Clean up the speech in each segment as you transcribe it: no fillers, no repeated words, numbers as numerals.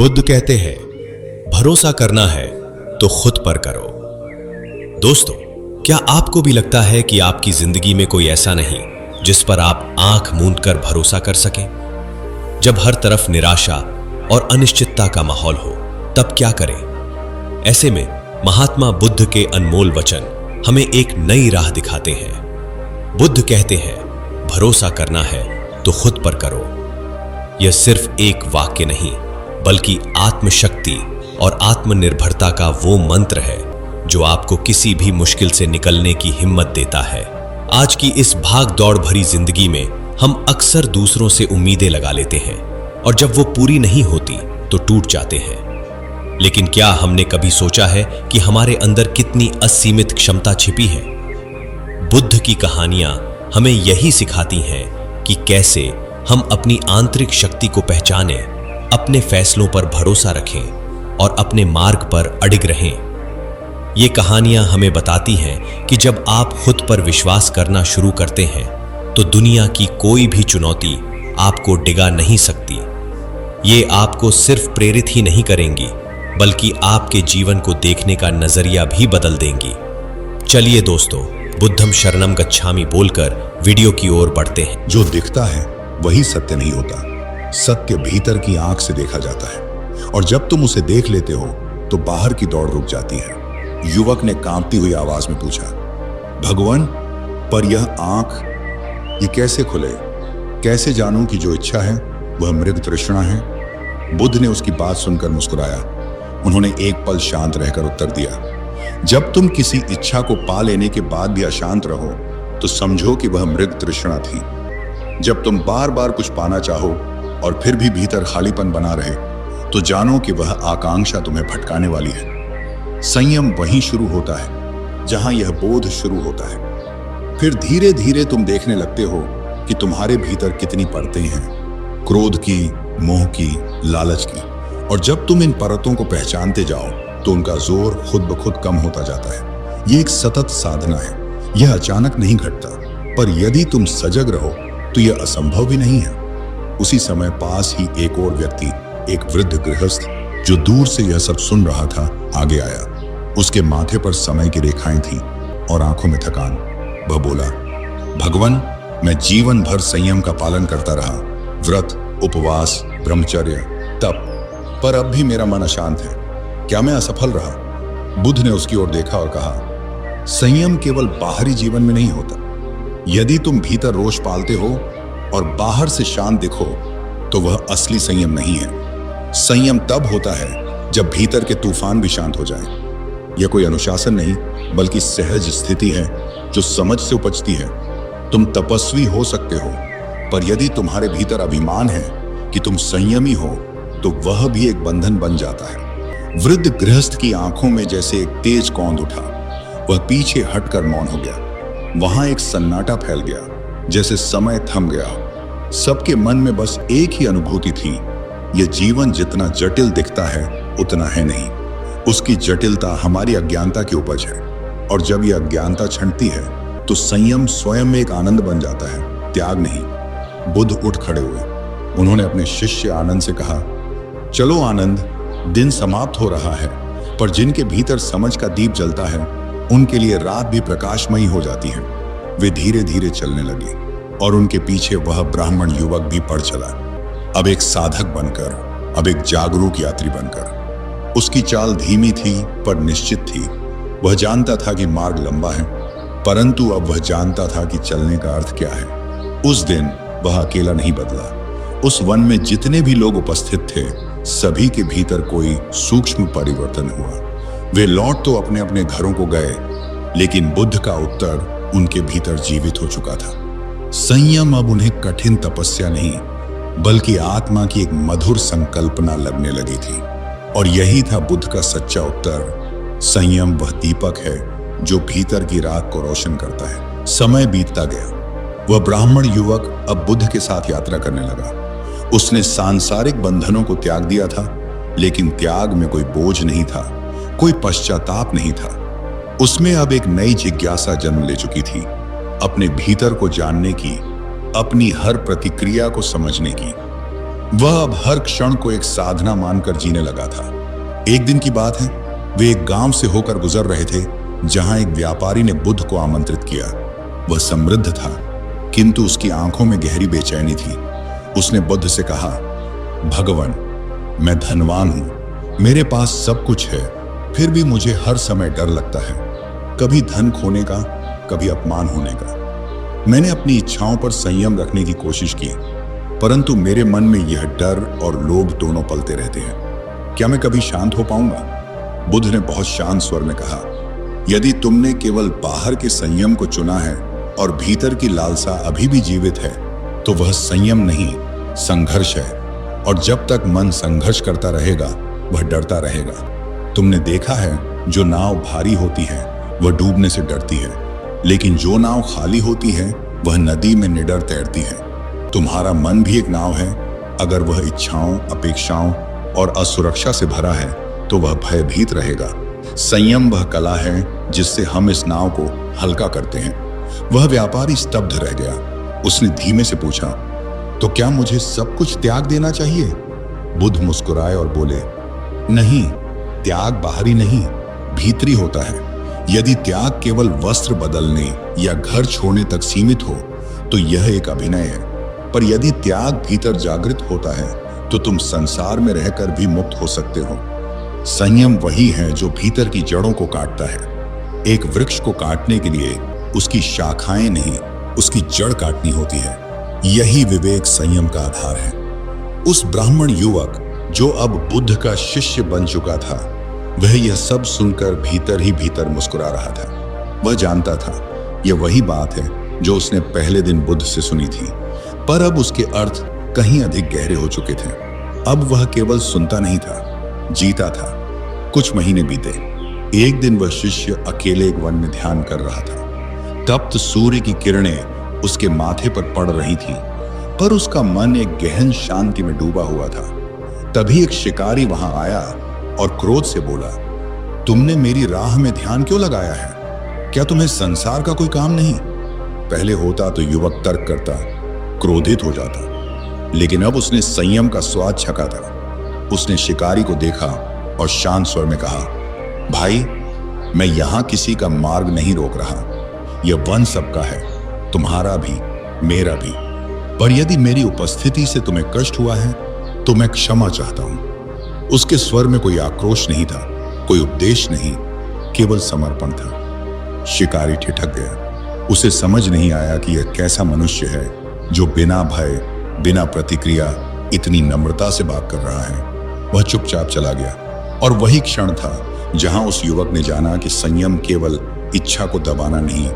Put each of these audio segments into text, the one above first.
बुद्ध कहते हैं, भरोसा करना है तो खुद पर करो। दोस्तों, क्या आपको भी लगता है कि आपकी जिंदगी में कोई ऐसा नहीं जिस पर आप आंख मूंद कर भरोसा कर सकें? जब हर तरफ निराशा और अनिश्चितता का माहौल हो, तब क्या करें? ऐसे में महात्मा बुद्ध के अनमोल वचन हमें एक नई राह दिखाते हैं। बुद्ध कहते हैं, भरोसा करना है तो खुद पर करो। यह सिर्फ एक वाक्य नहीं, बल्कि आत्मशक्ति और आत्मनिर्भरता का वो मंत्र है जो आपको किसी भी मुश्किल से निकलने की हिम्मत देता है। आज की इस भाग दौड़ भरी जिंदगी में हम अक्सर दूसरों से उम्मीदें लगा लेते हैं और जब वो पूरी नहीं होती तो टूट जाते हैं। लेकिन क्या हमने कभी सोचा है कि हमारे अंदर कितनी असीमित क्षमता छिपी है? बुद्ध की कहानियां हमें यही सिखाती हैं कि कैसे हम अपनी आंतरिक शक्ति को पहचानें, अपने फैसलों पर भरोसा रखें और अपने मार्ग पर अडिग रहें। ये कहानियां हमें बताती हैं कि जब आप खुद पर विश्वास करना शुरू करते हैं तो दुनिया की कोई भी चुनौती आपको डिगा नहीं सकती। ये आपको सिर्फ प्रेरित ही नहीं करेंगी, बल्कि आपके जीवन को देखने का नजरिया भी बदल देंगी। चलिए दोस्तों, बुद्धम शरणम गच्छामि बोलकर वीडियो की ओर बढ़ते हैं। जो दिखता है वही सत्य नहीं होता। सत्य भीतर की आंख से देखा जाता है, और जब तुम उसे देख लेते हो तो बाहर की दौड़ रुक जाती है। युवक ने कांपती हुई आवाज में पूछा, भगवान, पर यह आंख ये कैसे खुले? कैसे जानूं कि जो इच्छा है वह मृग तृष्णा है? बुद्ध ने उसकी बात सुनकर मुस्कुराया। उन्होंने एक पल शांत रहकर उत्तर दिया, जब तुम किसी इच्छा को पा लेने के बाद भी अशांत रहो तो समझो कि वह मृग तृष्णा थी। जब तुम बार बार कुछ पाना चाहो और फिर भी भीतर खालीपन बना रहे तो जानो कि वह आकांक्षा तुम्हें भटकाने वाली है। संयम वहीं शुरू होता है जहां यह बोध शुरू होता है। फिर धीरे धीरे तुम देखने लगते हो कि तुम्हारे भीतर कितनी परतें हैं, क्रोध की, मोह की, लालच की। और जब तुम इन परतों को पहचानते जाओ तो उनका जोर खुद ब खुद कम होता जाता है। ये एक सतत साधना है। यह अचानक नहीं घटता, पर यदि तुम सजग रहो तो यह असंभव भी नहीं है। उसी समय पास ही एक और व्यक्ति, एक वृद्ध गृहस्थ जो दूर से यह सब सुन रहा था, आगे आया। उसके माथे पर समय की रेखाएं थीं और आंखों में थकान। वह बोला, भगवान, मैं जीवन भर संयम का पालन करता रहा, व्रत, उपवास, ब्रह्मचर्य, तप, पर अब भी मेरा मन अशांत है। क्या मैं असफल रहा? बुद्ध ने उसकी ओर देखा और कहा, संयम केवल बाहरी जीवन में नहीं होता। यदि तुम भीतर रोष पालते हो और बाहर से शांत दिखो तो वह असली संयम नहीं है। संयम तब होता है जब भीतर के तूफान भी शांत हो जाएं। यह कोई अनुशासन नहीं, बल्कि सहज स्थिति है जो समझ से उपजती है। तुम तपस्वी हो सकते हो, पर यदि तुम्हारे भीतर अभिमान है कि तुम संयमी हो तो वह भी एक बंधन बन जाता है। वृद्ध गृहस्थ की आंखों में जैसे एक तेज कौंध उठा। वह पीछे हटकर मौन हो गया। वहां एक सन्नाटा फैल गया, जैसे समय थम गया। सबके मन में बस एक ही अनुभूति थी, यह जीवन जितना जटिल दिखता है उतना है नहीं। उसकी जटिलता हमारी अज्ञानता की उपज है, और जब यह अज्ञानता छंटती है तो संयम स्वयं में एक आनंद बन जाता है, त्याग नहीं। बुद्ध उठ खड़े हुए। उन्होंने अपने शिष्य आनंद से कहा, चलो आनंद, दिन समाप्त हो रहा है, पर जिनके भीतर समझ का दीप जलता है उनके लिए रात भी प्रकाशमयी हो जाती है। वे धीरे धीरे चलने लगे और उनके पीछे वह ब्राह्मण युवक भी बढ़ चला, अब एक साधक बनकर, अब एक जागरूक यात्री बनकर। उसकी चाल धीमी थी पर निश्चित थी। वह जानता था कि मार्ग लंबा है, परंतु अब वह जानता था कि चलने का अर्थ क्या है। उस दिन वह अकेला नहीं बदला। उस वन में जितने भी लोग उपस्थित थे, सभी के भीतर कोई सूक्ष्म परिवर्तन हुआ। वे लौट तो अपने अपने घरों को गए, लेकिन बुद्ध का उत्तर उनके भीतर जीवित हो चुका था। संयम अब उन्हें कठिन तपस्या नहीं, बल्कि आत्मा की एक मधुर संकल्पना लगने लगी थी। और यही था बुद्ध का सच्चा उत्तर। संयम वह दीपक है जो भीतर की रात को रोशन करता है। समय बीतता गया। वह ब्राह्मण युवक अब बुद्ध के साथ यात्रा करने लगा। उसने सांसारिक बंधनों को त्याग दिया था, लेकिन त्याग में कोई बोझ नहीं था, कोई पश्चाताप नहीं था। उसमें अब एक नई जिज्ञासा जन्म ले चुकी थी, अपने भीतर को जानने की, अपनी हर प्रतिक्रिया को समझने की। वह अब हर क्षण को एक साधना मानकर जीने लगा था। एक दिन की बात है, वे एक गांव से होकर गुजर रहे थे जहां एक व्यापारी ने बुद्ध को आमंत्रित किया। वह समृद्ध था, किंतु उसकी आंखों में गहरी बेचैनी थी। उसने बुद्ध से कहा, भगवान, मैं धनवान हूं, मेरे पास सब कुछ है, फिर भी मुझे हर समय डर लगता है, कभी धन खोने का, कभी अपमान होने का। मैंने अपनी इच्छाओं पर संयम रखने की कोशिश की, परंतु मेरे मन में यह डर और लोभ दोनों पलते रहते हैं। क्या मैं कभी शांत हो पाऊंगा? बुद्ध ने बहुत शांत स्वर में कहा, यदि तुमने केवल बाहर के संयम को चुना है और भीतर की लालसा अभी भी जीवित है, तो वह संयम नहीं, संघर्ष है। और जब तक मन संघर्ष करता रहेगा, वह डरता रहेगा। तुमने देखा है, जो नाव भारी होती है वह डूबने से डरती है, लेकिन जो नाव खाली होती है वह नदी में निडर तैरती है। तुम्हारा मन भी एक नाव है। अगर वह इच्छाओं, अपेक्षाओं और असुरक्षा से भरा है तो वह भयभीत रहेगा। संयम वह कला है जिससे हम इस नाव को हल्का करते हैं। वह व्यापारी स्तब्ध रह गया। उसने धीमे से पूछा, तो क्या मुझे सब कुछ त्याग देना चाहिए? बुद्ध मुस्कुराए और बोले, नहीं, त्याग बाहरी नहीं, भीतरी होता है। यदि त्याग केवल वस्त्र बदलने या घर छोड़ने तक सीमित हो तो यह एक अभिनय है, पर यदि त्याग भीतर जागृत होता है तो तुम संसार में रहकर भी मुक्त हो सकते हो। संयम वही है जो भीतर की जड़ों को काटता है। एक वृक्ष को काटने के लिए उसकी शाखाएं नहीं, उसकी जड़ काटनी होती है। यही विवेक संयम का आधार है। उस ब्राह्मण युवक जो अब बुद्ध का शिष्य बन चुका था, वह यह सब सुनकर भीतर ही भीतर मुस्कुरा रहा था। वह जानता था यह वही बात है जो उसने पहले दिन बुद्ध से सुनी थी, पर अब उसके अर्थ कहीं अधिक गहरे हो चुके थे। अब वह केवल सुनता नहीं था, जीता था। कुछ महीने बीते। एक दिन वह शिष्य अकेले एक वन में ध्यान कर रहा था। तप्त सूर्य की किरणें उसके माथे पर पड़ रही थी, पर उसका मन एक गहन शांति में डूबा हुआ था। तभी एक शिकारी वहां आया और क्रोध से बोला, तुमने मेरी राह में ध्यान क्यों लगाया है? क्या तुम्हें संसार का कोई काम नहीं? पहले होता तो युवक तर्क करता, क्रोधित हो जाता, लेकिन अब उसने संयम का स्वाद छका था। उसने शिकारी को देखा और शांत स्वर में कहा, भाई, मैं यहां किसी का मार्ग नहीं रोक रहा। यह वन सबका है, तुम्हारा भी, मेरा भी। पर यदि मेरी उपस्थिति से तुम्हें कष्ट हुआ है तो मैं क्षमा चाहता हूं। उसके स्वर में कोई आक्रोश नहीं था, कोई उपदेश नहीं, केवल समर्पण था। शिकारी ठिठक गया। उसे समझ नहीं आया कि यह कैसा मनुष्य है जो बिना भय, बिना प्रतिक्रिया इतनी नम्रता से बात कर रहा है। वह चुपचाप चला गया। और वही क्षण था जहां उस युवक ने जाना कि संयम केवल इच्छा को दबाना नहीं,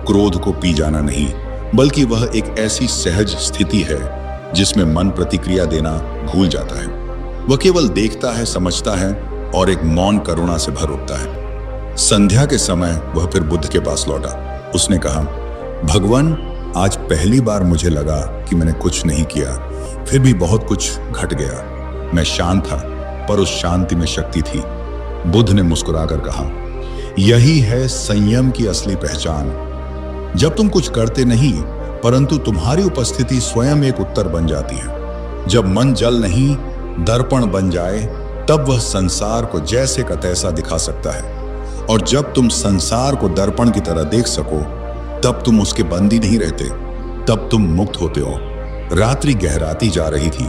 क्रोध को पी जाना नहीं, बल्कि वह एक ऐसी सहज स्थिति है जिसमें मन प्रतिक्रिया देना भूल जाता है। वह केवल देखता है, समझता है और एक मौन करुणा से भर उठता है। संध्या के समय वह फिर बुद्ध के पास लौटा। उसने कहा, भगवान, आज पहली बार मुझे लगा कि मैंने कुछ नहीं किया, फिर भी बहुत कुछ घट गया। मैं शांत था, पर उस शांति में शक्ति थी। बुद्ध ने मुस्कुराकर कहा, यही है संयम की असली पहचान। जब तुम कुछ करते नहीं, परंतु तुम्हारी उपस्थिति स्वयं एक उत्तर बन जाती है। जब मन जल नहीं, दर्पण बन जाए, तब वह संसार को जैसे का तैसा दिखा सकता है। और जब तुम संसार को दर्पण की तरह देख सको, तब तुम उसके बंदी नहीं रहते, तब तुम मुक्त होते हो। रात्रि गहराती जा रही थी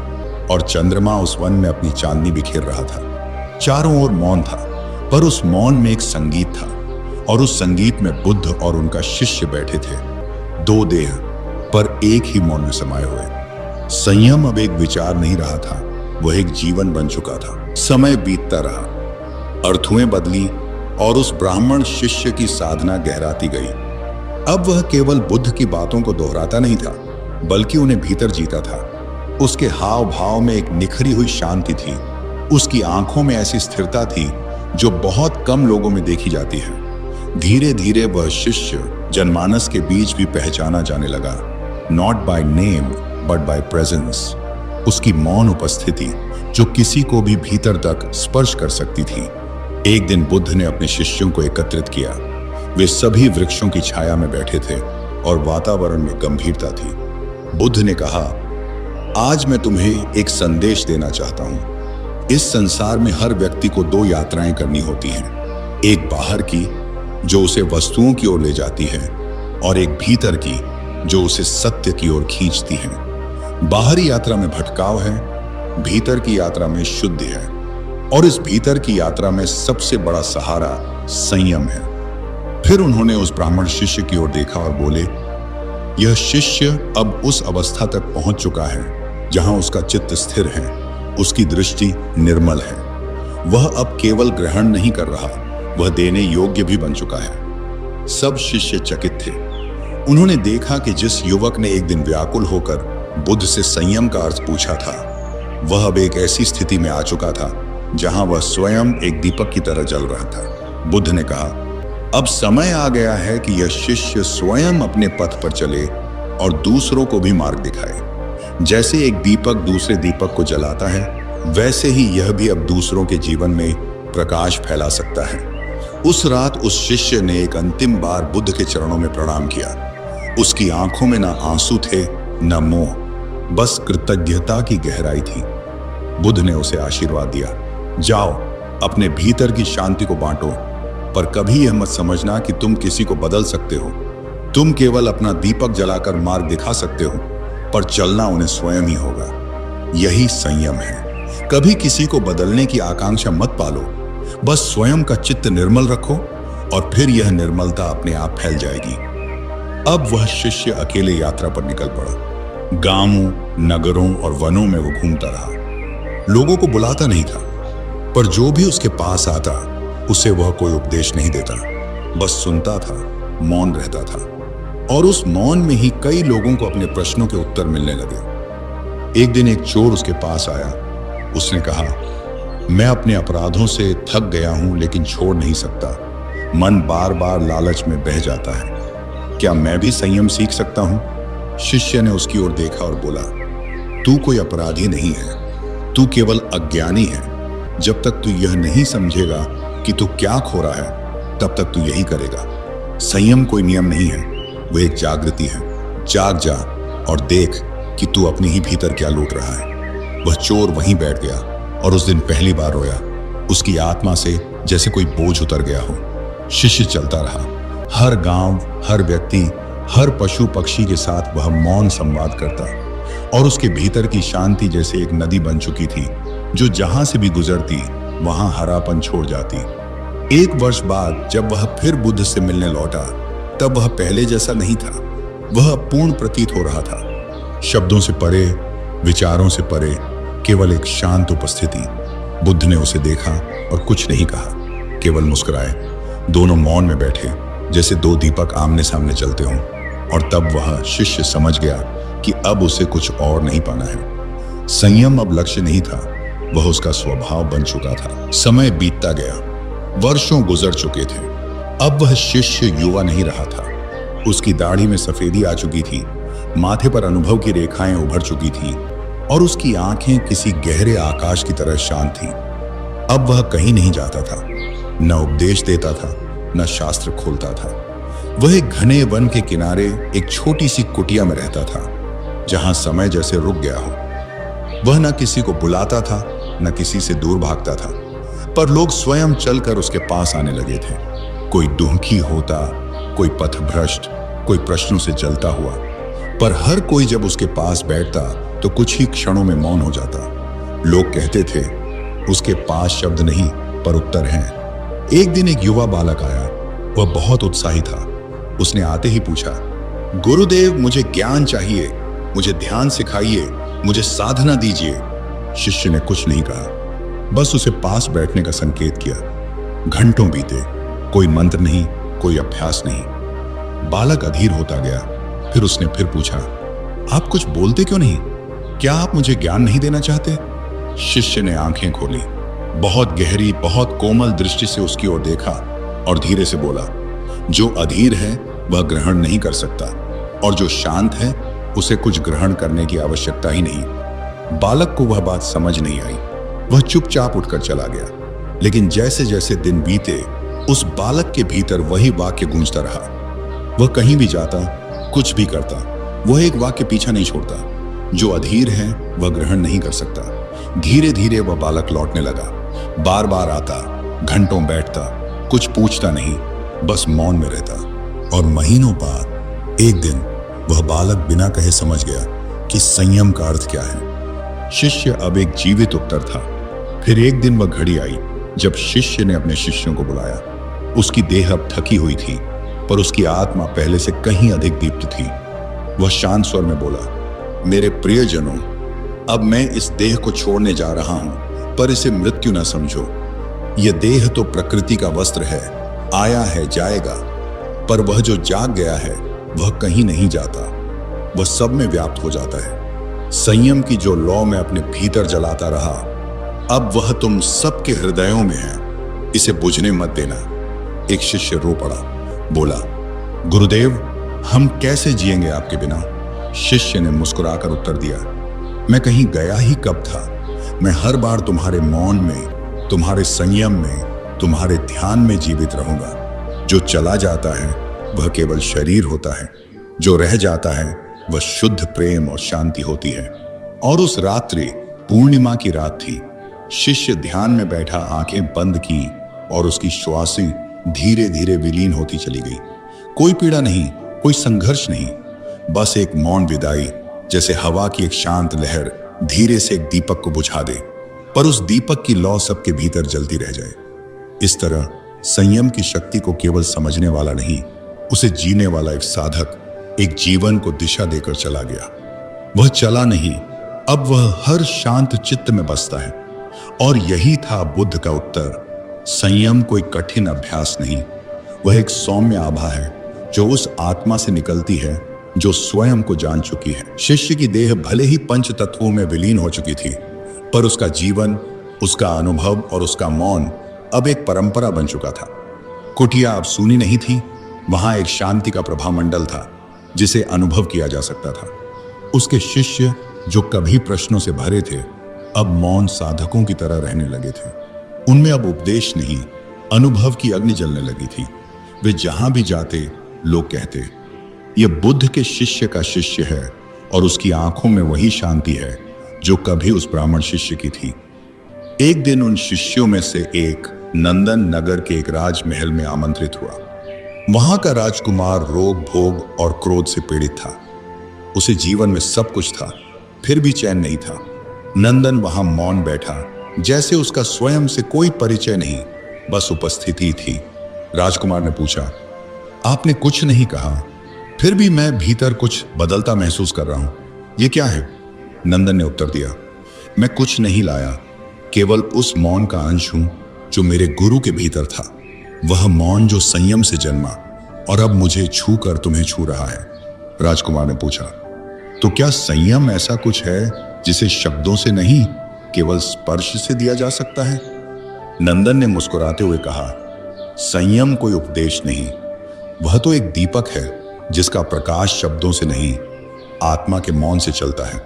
और चंद्रमा उस वन में अपनी चांदनी बिखेर रहा था। चारों ओर मौन था, पर उस मौन में एक संगीत था, और उस संगीत में बुद्ध और उनका शिष्य बैठे थे। दो देह, पर एक ही मौन में समाये हुए। संयम अब एक विचार नहीं रहा था, वह एक जीवन बन चुका था। समय बीतता रहा, अर्थुएं बदली और उस ब्राह्मण शिष्य की साधना गहराती गई। अब वह केवल बुद्ध की बातों को दोहराता नहीं था, बल्कि उन्हें भीतर जीता था। उसके हाव भाव में एक निखरी हुई शांति थी। उसकी आंखों में ऐसी स्थिरता थी जो बहुत कम लोगों में देखी जाती है। धीरे धीरे वह शिष्य जनमानस के बीच भी पहचाना जाने लगा, not by name but by presence. उसकी मौन उपस्थिति जो किसी को भी भीतर तक स्पर्श कर सकती थी। एक दिन बुद्ध ने अपने शिष्यों को एकत्रित किया। वे सभी वृक्षों की छाया में बैठे थे और वातावरण में गंभीरता थी। बुद्ध ने कहा, आज मैं तुम्हें एक संदेश देना चाहता हूं। इस संसार में हर व्यक्ति को दो यात्राएं करनी होती हैं, एक बाहर की जो उसे वस्तुओं की ओर ले जाती है और एक भीतर की जो उसे सत्य की ओर खींचती है। बाहरी यात्रा में भटकाव है, भीतर की यात्रा में शुद्धि है, और इस भीतर की यात्रा में सबसे बड़ा सहारा संयम है। फिर उन्होंने उस ब्राह्मण शिष्य की ओर देखा और बोले, यह शिष्य अब उस अवस्था तक पहुंच चुका है जहां उसका चित्त स्थिर है, उसकी दृष्टि निर्मल है। वह अब केवल ग्रहण नहीं कर रहा, वह देने योग्य भी बन चुका है। सब शिष्य चकित थे। उन्होंने देखा कि जिस युवक ने एक दिन व्याकुल होकर बुद्ध से संयम का अर्थ पूछा था, वह अब एक ऐसी स्थिति में आ चुका था जहां वह स्वयं एक दीपक की तरह जल रहा था। बुद्ध ने कहा, अब समय आ गया है कि यह शिष्य स्वयं अपने पथ पर चले और दूसरों को भी मार्ग दिखाए। जैसे एक दीपक दूसरे दीपक को जलाता है, वैसे ही यह भी अब दूसरों के जीवन में प्रकाश फैला सकता है। उस रात उस शिष्य ने एक अंतिम बार बुद्ध के चरणों में प्रणाम किया। उसकी आंखों में न आंसू थे न मोह, बस कृतज्ञता की गहराई थी। बुद्ध ने उसे आशीर्वाद दिया, जाओ अपने भीतर की शांति को बांटो, पर कभी यह मत समझना कि तुम किसी को बदल सकते हो। तुम केवल अपना दीपक जलाकर मार्ग दिखा सकते हो, पर चलना उन्हें स्वयं ही होगा। यही संयम है। कभी किसी को बदलने की आकांक्षा मत पालो, बस स्वयं का चित्त निर्मल रखो और फिर यह निर्मलता अपने आप फैल जाएगी। अब वह शिष्य अकेले यात्रा पर निकल पड़ा। गांवों, नगरों और वनों में वो घूमता रहा। लोगों को बुलाता नहीं था, पर जो भी उसके पास आता उसे वह कोई उपदेश नहीं देता, बस सुनता था, मौन रहता था। और उस मौन में ही कई लोगों को अपने प्रश्नों के उत्तर मिलने लगे। एक दिन एक चोर उसके पास आया। उसने कहा, मैं अपने अपराधों से थक गया हूं, लेकिन छोड़ नहीं सकता। मन बार बार लालच में बह जाता है। क्या मैं भी संयम सीख सकता हूं? शिष्य ने उसकी ओर देखा और बोला, तू कोई अपराधी नहीं है, तू केवल अज्ञानी है। जब तक तू यह नहीं समझेगा कि तू क्या खो रहा है, तब तक तू यही करेगा। संयम कोई नियम नहीं है, वो एक जागृति है। जाग जा और देख कि तू अपने ही भीतर क्या लूट रहा है। वह चोर वहीं बैठ गया और उस दिन पहली बार रोया। उसकी आत्मा से जैसे कोई बोझ उतर गया हो। शिष्य चलता रहा। हर गांव, हर व्यक्ति, हर पशु पक्षी के साथ वह मौन संवाद करता, और उसके भीतर की शांति जैसे एक नदी बन चुकी थी जो जहां से भी गुजरती वहां हरापन छोड़ जाती। एक वर्ष बाद जब वह फिर बुद्ध से मिलने लौटा, तब वह पहले जैसा नहीं था। वह पूर्ण प्रतीत हो रहा था। शब्दों से परे, विचारों से परे, केवल एक शांत उपस्थिति। बुद्ध ने उसे देखा और कुछ नहीं कहा, केवल मुस्कुराए। दोनों मौन में बैठे, जैसे दो दीपक आमने सामने चलते हों। और तब वह शिष्य समझ गया कि अब उसे कुछ और नहीं पाना है। संयम अब लक्ष्य नहीं था, वह उसका स्वभाव बन चुका था। समय बीतता गया, वर्षों गुजर चुके थे। अब वह शिष्य युवा नहीं रहा था। उसकी दाढ़ी में सफेदी आ चुकी थी, माथे पर अनुभव की रेखाएं उभर चुकी थी, और उसकी आंखें किसी गहरे आकाश की तरह शांत थीं। अब वह कहीं नहीं जाता था, न उपदेश देता था, न शास्त्र खोलता था। वह एक घने वन के किनारे एक छोटी सी कुटिया में रहता था, जहां समय जैसे रुक गया हो। वह न किसी को बुलाता था, न किसी से दूर भागता था, पर लोग स्वयं चलकर उसके पास आने लगे थे। कोई दुखी होता, कोई पथभ्रष्ट, कोई प्रश्नों से जलता हुआ, पर हर कोई जब उसके पास बैठता तो कुछ ही क्षणों में मौन हो जाता। लोग कहते थे, उसके पास शब्द नहीं पर उत्तर हैं। एक दिन एक युवा बालक आया। वह बहुत उत्साही था। उसने आते ही पूछा, गुरुदेव, मुझे ज्ञान चाहिए, मुझे ध्यान सिखाइए, मुझे साधना दीजिए। शिष्य ने कुछ नहीं कहा, बस उसे पास बैठने का संकेत किया। घंटों बीते, कोई मंत्र नहीं, कोई अभ्यास नहीं। बालक अधीर होता गया। फिर उसने फिर पूछा, आप कुछ बोलते क्यों नहीं? क्या आप मुझे ज्ञान नहीं देना चाहते? शिष्य ने आंखें खोली, बहुत गहरी, बहुत कोमल दृष्टि से उसकी ओर देखा और धीरे से बोला, जो अधीर है वह ग्रहण नहीं कर सकता, और जो शांत है उसे कुछ ग्रहण करने की आवश्यकता ही नहीं। बालक को वह बात समझ नहीं आई। वह चुपचाप उठकर चला गया। लेकिन जैसे जैसे दिन बीते, उस बालक के भीतर वही वाक्य गूंजता रहा। वह कहीं भी जाता, कुछ भी करता, वह एक वाक्य पीछा नहीं छोड़ता, जो अधीर है वह ग्रहण नहीं कर सकता। धीरे धीरे वह बालक लौटने लगा। बार बार आता, घंटों बैठता, कुछ पूछता नहीं, बस मौन में रहता। और महीनों बाद एक दिन वह बालक बिना कहे समझ गया कि संयम का अर्थ क्या है। शिष्य अब एक जीवित उत्तर था। फिर एक दिन वह घड़ी आई जब शिष्य ने अपने शिष्यों को बुलाया। उसकी देह अब थकी हुई थी, पर उसकी आत्मा पहले से कहीं अधिक दीप्त थी। वह शांत स्वर में बोला, मेरे प्रियजनों, अब मैं इस देह को छोड़ने जा रहा हूं, पर इसे मृत्यु न समझो। यह देह तो प्रकृति का वस्त्र है, आया है जाएगा, पर वह जो जाग गया है वह कहीं नहीं जाता, वह सब में व्याप्त हो जाता है। संयम की जो लौ मैं अपने भीतर जलाता रहा, अब वह तुम सबके हृदयों में है, इसे बुझने मत देना। एक शिष्य रो पड़ा, बोला, गुरुदेव, हम कैसे जिएंगे आपके बिना? शिष्य ने मुस्कुराकर उत्तर दिया, मैं कहीं गया ही कब था? मैं हर बार तुम्हारे मौन में, तुम्हारे संयम में, तुम्हारे ध्यान में जीवित रहूंगा। जो चला जाता है वह केवल शरीर होता है, जो रह जाता है वह शुद्ध प्रेम और शांति होती है। और उस रात्रि पूर्णिमा की रात थी। शिष्य ध्यान में बैठा आंखें बंद की और उसकी श्वासें धीरे धीरे विलीन होती चली गई। कोई पीड़ा नहीं, कोई संघर्ष नहीं, बस एक मौन विदाई, जैसे हवा की एक शांत लहर धीरे से एक दीपक को बुझा दे, पर उस दीपक की लौ सबके भीतर जलती रह जाए। इस तरह संयम की शक्ति को केवल समझने वाला नहीं, उसे जीने वाला एक साधक एक जीवन को दिशा देकर चला गया। वह चला नहीं, अब वह हर शांत चित्त में बसता है। और यही था बुद्ध का उत्तर। संयम कोई कठिन अभ्यास नहीं, वह एक सौम्य आभा है जो उस आत्मा से निकलती है जो स्वयं को जान चुकी है। शिष्य की देह भले ही पंच तत्वों में विलीन हो चुकी थी, पर उसका जीवन, उसका अनुभव और उसका मौन अब एक परंपरा बन चुका था। कुटिया अब सूनी नहीं थी, वहां एक शांति का प्रभामंडल था जिसे अनुभव किया जा सकता था। उसके शिष्य जो कभी प्रश्नों से भरे थे, अब मौन साधकों की तरह रहने लगे थे। उनमें अब उपदेश नहीं, अनुभव की अग्नि जलने लगी थी। वे जहां भी जाते लोग कहते, यह बुद्ध के शिष्य का शिष्य है, और उसकी आंखों में वही शांति है जो कभी उस ब्राह्मण शिष्य की थी। एक दिन उन शिष्यों में से एक नंदन नगर के एक राजमहल में आमंत्रित हुआ। वहां का राजकुमार रोग, भोग और क्रोध से पीड़ित था। उसे जीवन में सब कुछ था, फिर भी चैन नहीं था। नंदन वहां मौन बैठा, जैसे उसका स्वयं से कोई परिचय नहीं, बस उपस्थिति थी। राजकुमार ने पूछा, आपने कुछ नहीं कहा, फिर भी मैं भीतर कुछ बदलता महसूस कर रहा हूं, ये क्या है? नंदन ने उत्तर दिया, मैं कुछ नहीं लाया, केवल उस मौन का अंश हूं जो मेरे गुरु के भीतर था। वह मौन जो संयम से जन्मा और अब मुझे छू कर तुम्हें छू रहा है। राजकुमार ने पूछा, तो क्या संयम ऐसा कुछ है जिसे शब्दों से नहीं, केवल स्पर्श से दिया जा सकता है? नंदन ने मुस्कुराते हुए कहा, संयम कोई उपदेश नहीं, वह तो एक दीपक है जिसका प्रकाश शब्दों से नहीं, आत्मा के मौन से चलता है।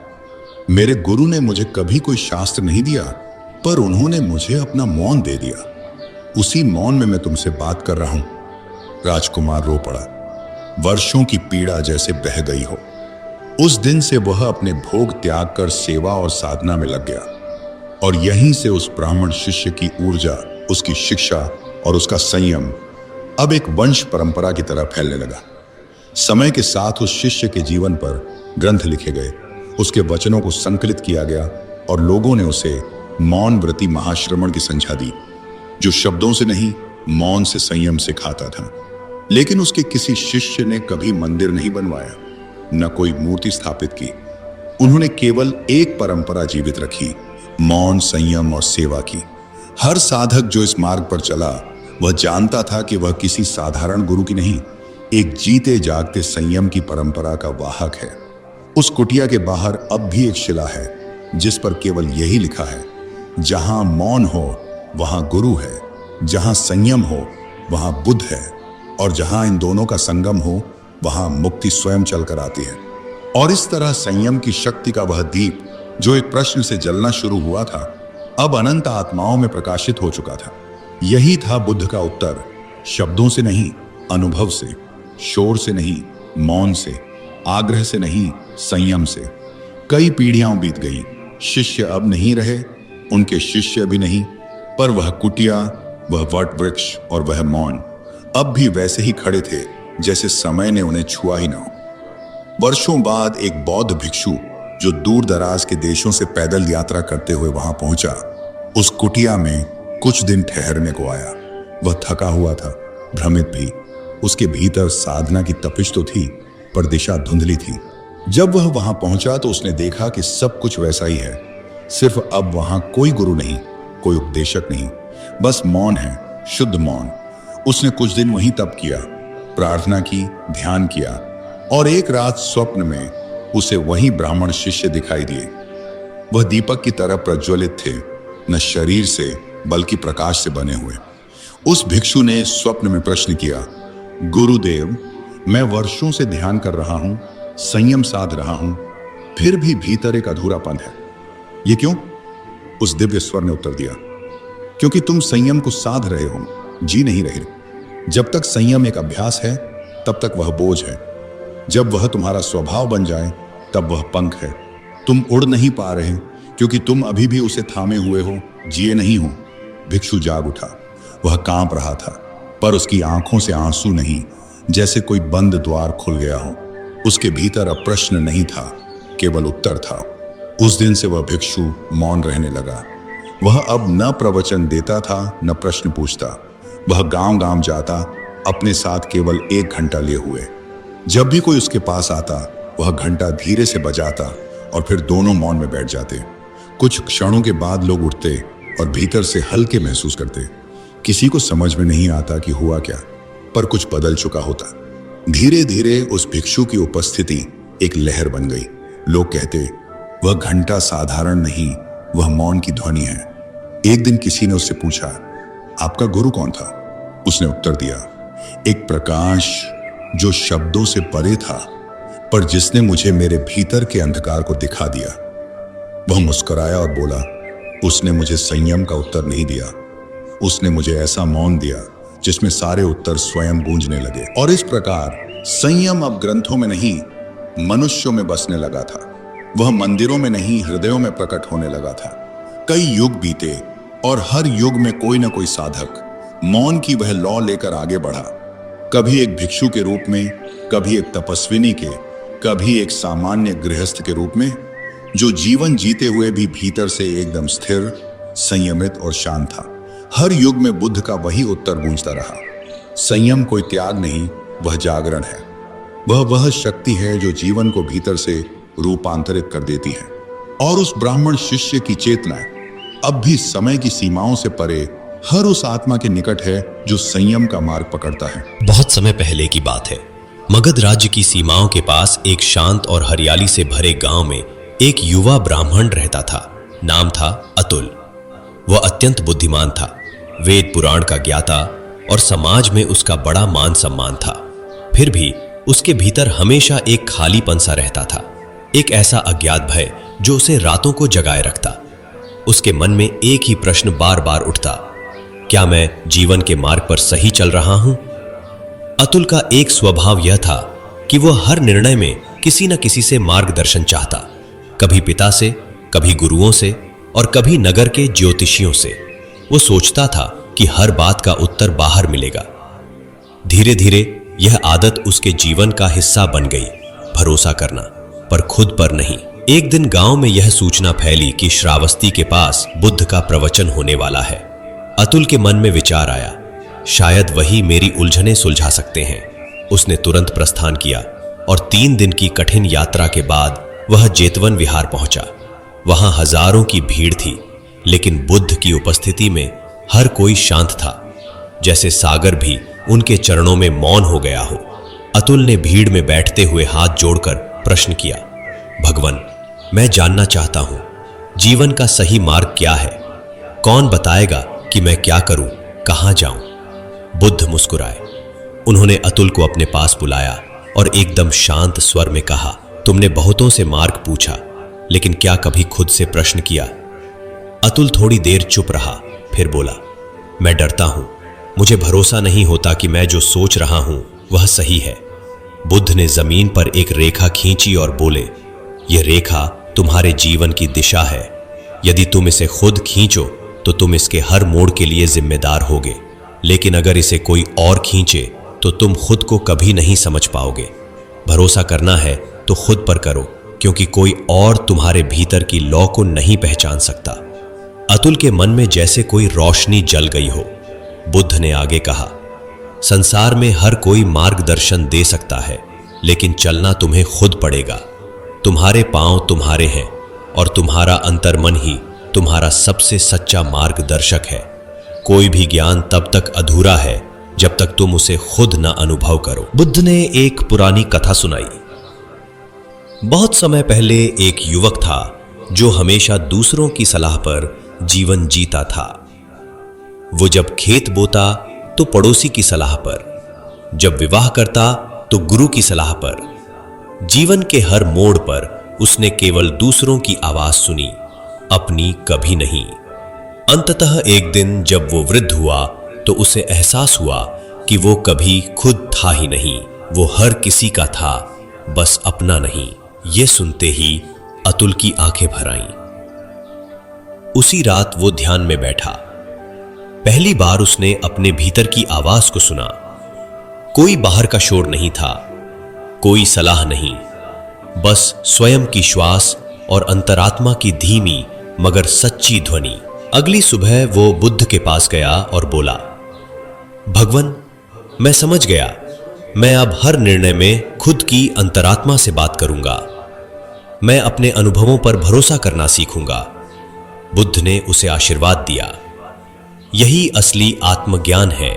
मेरे गुरु ने मुझे कभी कोई शास्त्र नहीं दिया, पर उन्होंने मुझे अपना मौन दे दिया। उसी मौन में मैं तुमसे बात कर रहा हूं। राजकुमार रो पड़ा, वर्षों की पीड़ा जैसे बह गई हो। उस दिन से वह अपने भोग त्याग कर सेवा और साधना में लग गया, और यहीं से उस ब्राह्मण शिष्य की ऊर्जा, उसकी शिक्षा और उसका संयम अब एक वंश परंपरा की तरह फैलने लगा। समय के साथ उस शिष्य के जीवन पर ग्रंथ लिखे गए, उसके वचनों को संकलित किया गया, और लोगों ने उसे मौन व्रती महाश्रमण की संज्ञा दी, जो शब्दों से नहीं, मौन से संयम सिखाता था। लेकिन उसके किसी शिष्य ने कभी मंदिर नहीं बनवाया, न कोई मूर्ति स्थापित की। उन्होंने केवल एक परंपरा जीवित रखी, मौन, संयम और सेवा की। हर साधक जो इस मार्ग पर चला, वह जानता था कि वह किसी साधारण गुरु की नहीं, एक जीते जागते संयम की परंपरा का वाहक है। उस कुटिया के बाहर अब भी एक शिला है जिस पर केवल यही लिखा है, जहां मौन हो वहां गुरु है, जहां संयम हो वहां बुद्ध है, और जहां इन दोनों का संगम हो वहां मुक्ति स्वयं चलकर आती है। और इस तरह संयम की शक्ति का वह दीप जो एक प्रश्न से जलना शुरू हुआ था, अब अनंत आत्माओं में प्रकाशित हो चुका था। यही था बुद्ध का उत्तर, शब्दों से नहीं, अनुभव से, शोर से नहीं, मौन से, आग्रह से नहीं, संयम से। कई पीढ़ियां बीत गईं। शिष्य अब नहीं रहे, उनके शिष्य भी नहीं, पर वह कुटिया, वह वट वृक्ष और वह मौन अब भी वैसे ही खड़े थे जैसे समय ने उन्हें छुआ ही ना हो। वर्षों बाद एक बौद्ध भिक्षु जो दूर दराज के देशों से पैदल यात्रा करते हुए वहां पहुंचा, उस कुटिया में कुछ दिन ठहरने को आया। वह थका हुआ था, भ्रमित भी। उसके भीतर साधना की तपिश तो थी, पर दिशा धुंधली थी। जब वह वहां पहुंचा तो उसने देखा कि सब कुछ वैसा ही है, सिर्फ अब वहां कोई गुरु नहीं, कोई उपदेशक नहीं, बस मौन है, शुद्ध मौन। उसने कुछ दिन वहीं तप किया, प्रार्थना की, ध्यान किया, और एक रात स्वप्न में उसे वही ब्राह्मण शिष्य दिखाई दिए। वह दीपक की तरह प्रज्वलित थे, न शरीर से बल्कि प्रकाश से बने हुए। उस भिक्षु ने स्वप्न में प्रश्न किया, गुरुदेव, मैं वर्षों से ध्यान कर रहा हूं, संयम साध रहा हूं, फिर भी भीतर एक अधूरापन है। ये क्यों? उस दिव्य स्वर ने उत्तर दिया, क्योंकि तुम संयम को साध रहे हो, जी नहीं रहे। जब तक संयम एक अभ्यास है, तब तक वह बोझ है। जब वह तुम्हारा स्वभाव बन जाए, तब वह पंख है। तुम उड़ नहीं पा रहे क्योंकि तुम अभी भी उसे थामे हुए हो, जिए नहीं हो। भिक्षु जाग उठा। वह कांप रहा था, पर उसकी आंखों से आंसू नहीं, जैसे कोई बंद द्वार खुल गया हो। उसके भीतर अब प्रश्न नहीं था, केवल उत्तर था। उस दिन से वह भिक्षु मौन रहने लगा। वह अब न प्रवचन देता था, न प्रश्न पूछता। वह गांव गांव जाता, अपने साथ केवल 1 घंटा लिए हुए। जब भी कोई उसके पास आता, वह घंटा धीरे से बजाता और फिर दोनों मौन में बैठ जाते। कुछ क्षणों के बाद लोग उठते और भीतर से हल्के महसूस करते। किसी को समझ में नहीं आता कि हुआ क्या, पर कुछ बदल चुका होता। धीरे धीरे उस भिक्षु की उपस्थिति एक लहर बन गई। लोग कहते, वह घंटा साधारण नहीं, वह मौन की ध्वनि है। एक दिन किसी ने उससे पूछा, आपका गुरु कौन था? उसने उत्तर दिया, एक प्रकाश जो शब्दों से परे था, पर जिसने मुझे मेरे भीतर के अंधकार को दिखा दिया। वह मुस्कुराया और बोला, उसने मुझे संयम का उत्तर नहीं दिया, उसने मुझे ऐसा मौन दिया जिसमें सारे उत्तर स्वयं गूंजने लगे। और इस प्रकार संयम अब ग्रंथों में नहीं, मनुष्यों में बसने लगा था। वह मंदिरों में नहीं, हृदयों में प्रकट होने लगा था। कई युग बीते और हर युग में कोई न कोई साधक मौन की वह लौ लेकर आगे बढ़ा। कभी एक भिक्षु के रूप में, कभी एक तपस्विनी के, कभी एक सामान्य गृहस्थ के रूप में, जो जीवन जीते हुए भी भीतर से एकदम स्थिर, संयमित और शांत था। हर युग में बुद्ध का वही उत्तर गूंजता रहा, संयम कोई त्याग नहीं, वह जागरण है। वह शक्ति है जो जीवन को भीतर से रूपांतरित कर देती है। और उस ब्राह्मण शिष्य की चेतना अब भी समय की सीमाओं से परे हर उस आत्मा के निकट है जो संयम का मार्ग पकड़ता है। बहुत समय पहले की बात है। मगध राज्य की सीमाओं के पास एक शांत और हरियाली से भरे गांव में एक युवा ब्राह्मण रहता था। नाम था अतुल। वह अत्यंत बुद्धिमान था, वेद पुराण का ज्ञाता, और समाज में उसका बड़ा मान सम्मान था। फिर भी उसके भीतर हमेशा एक खालीपन सा रहता था, एक ऐसा अज्ञात भय जो उसे रातों को जगाए रखता। उसके मन में एक ही प्रश्न बार बार उठता, क्या मैं जीवन के मार्ग पर सही चल रहा हूं? अतुल का एक स्वभाव यह था कि वह हर निर्णय में किसी न किसी से मार्गदर्शन चाहता, कभी पिता से, कभी गुरुओं से और कभी नगर के ज्योतिषियों से। वो सोचता था कि हर बात का उत्तर बाहर मिलेगा। धीरे धीरे यह आदत उसके जीवन का हिस्सा बन गई, भरोसा करना, पर खुद पर नहीं। एक दिन गांव में यह सूचना फैली कि श्रावस्ती के पास बुद्ध का प्रवचन होने वाला है। अतुल के मन में विचार आया, शायद वही मेरी उलझनें सुलझा सकते हैं। उसने तुरंत प्रस्थान किया और 3 दिन की कठिन यात्रा के बाद वह जेतवन विहार पहुंचा। वहां हजारों की भीड़ थी, लेकिन बुद्ध की उपस्थिति में हर कोई शांत था, जैसे सागर भी उनके चरणों में मौन हो गया हो। अतुल ने भीड़ में बैठते हुए हाथ जोड़कर प्रश्न किया, भगवान, मैं जानना चाहता हूं, जीवन का सही मार्ग क्या है? कौन बताएगा कि मैं क्या करूं, कहां जाऊं? बुद्ध मुस्कुराए। उन्होंने अतुल को अपने पास बुलाया और एकदम शांत स्वर में कहा, तुमने बहुतों से मार्ग पूछा, लेकिन क्या कभी खुद से प्रश्न किया? अतुल थोड़ी देर चुप रहा, फिर बोला, मैं डरता हूं, मुझे भरोसा नहीं होता कि मैं जो सोच रहा हूं वह सही है। बुद्ध ने जमीन पर एक रेखा खींची और बोले, यह रेखा तुम्हारे जीवन की दिशा है। यदि तुम इसे खुद खींचो तो तुम इसके हर मोड़ के लिए जिम्मेदार होगे, लेकिन अगर इसे कोई और खींचे तो तुम खुद को कभी नहीं समझ पाओगे। भरोसा करना है तो खुद पर करो, क्योंकि कोई और तुम्हारे भीतर की लौ को नहीं पहचान सकता। अतुल के मन में जैसे कोई रोशनी जल गई हो। बुद्ध ने आगे कहा, संसार में हर कोई मार्गदर्शन दे सकता है, लेकिन चलना तुम्हें खुद पड़ेगा। तुम्हारे पांव तुम्हारे हैं और तुम्हारा अंतर्मन ही तुम्हारा सबसे सच्चा मार्गदर्शक है। कोई भी ज्ञान तब तक अधूरा है जब तक तुम उसे खुद न अनुभव करो। बुद्ध ने एक पुरानी कथा सुनाई। बहुत समय पहले एक युवक था जो हमेशा दूसरों की सलाह पर जीवन जीता था। वो जब खेत बोता तो पड़ोसी की सलाह पर, जब विवाह करता तो गुरु की सलाह पर। जीवन के हर मोड़ पर उसने केवल दूसरों की आवाज सुनी, अपनी कभी नहीं। अंततः एक दिन जब वो वृद्ध हुआ तो उसे एहसास हुआ कि वो कभी खुद था ही नहीं, वो हर किसी का था, बस अपना नहीं। ये सुनते ही अतुल की आंखें भर आईं। उसी रात वो ध्यान में बैठा। पहली बार उसने अपने भीतर की आवाज को सुना। कोई बाहर का शोर नहीं था, कोई सलाह नहीं, बस स्वयं की श्वास और अंतरात्मा की धीमी मगर सच्ची ध्वनि। अगली सुबह वो बुद्ध के पास गया और बोला, भगवान, मैं समझ गया। मैं अब हर निर्णय में खुद की अंतरात्मा से बात करूंगा। मैं अपने अनुभवों पर भरोसा करना सीखूंगा। बुद्ध ने उसे आशीर्वाद दिया। यही असली आत्मज्ञान है।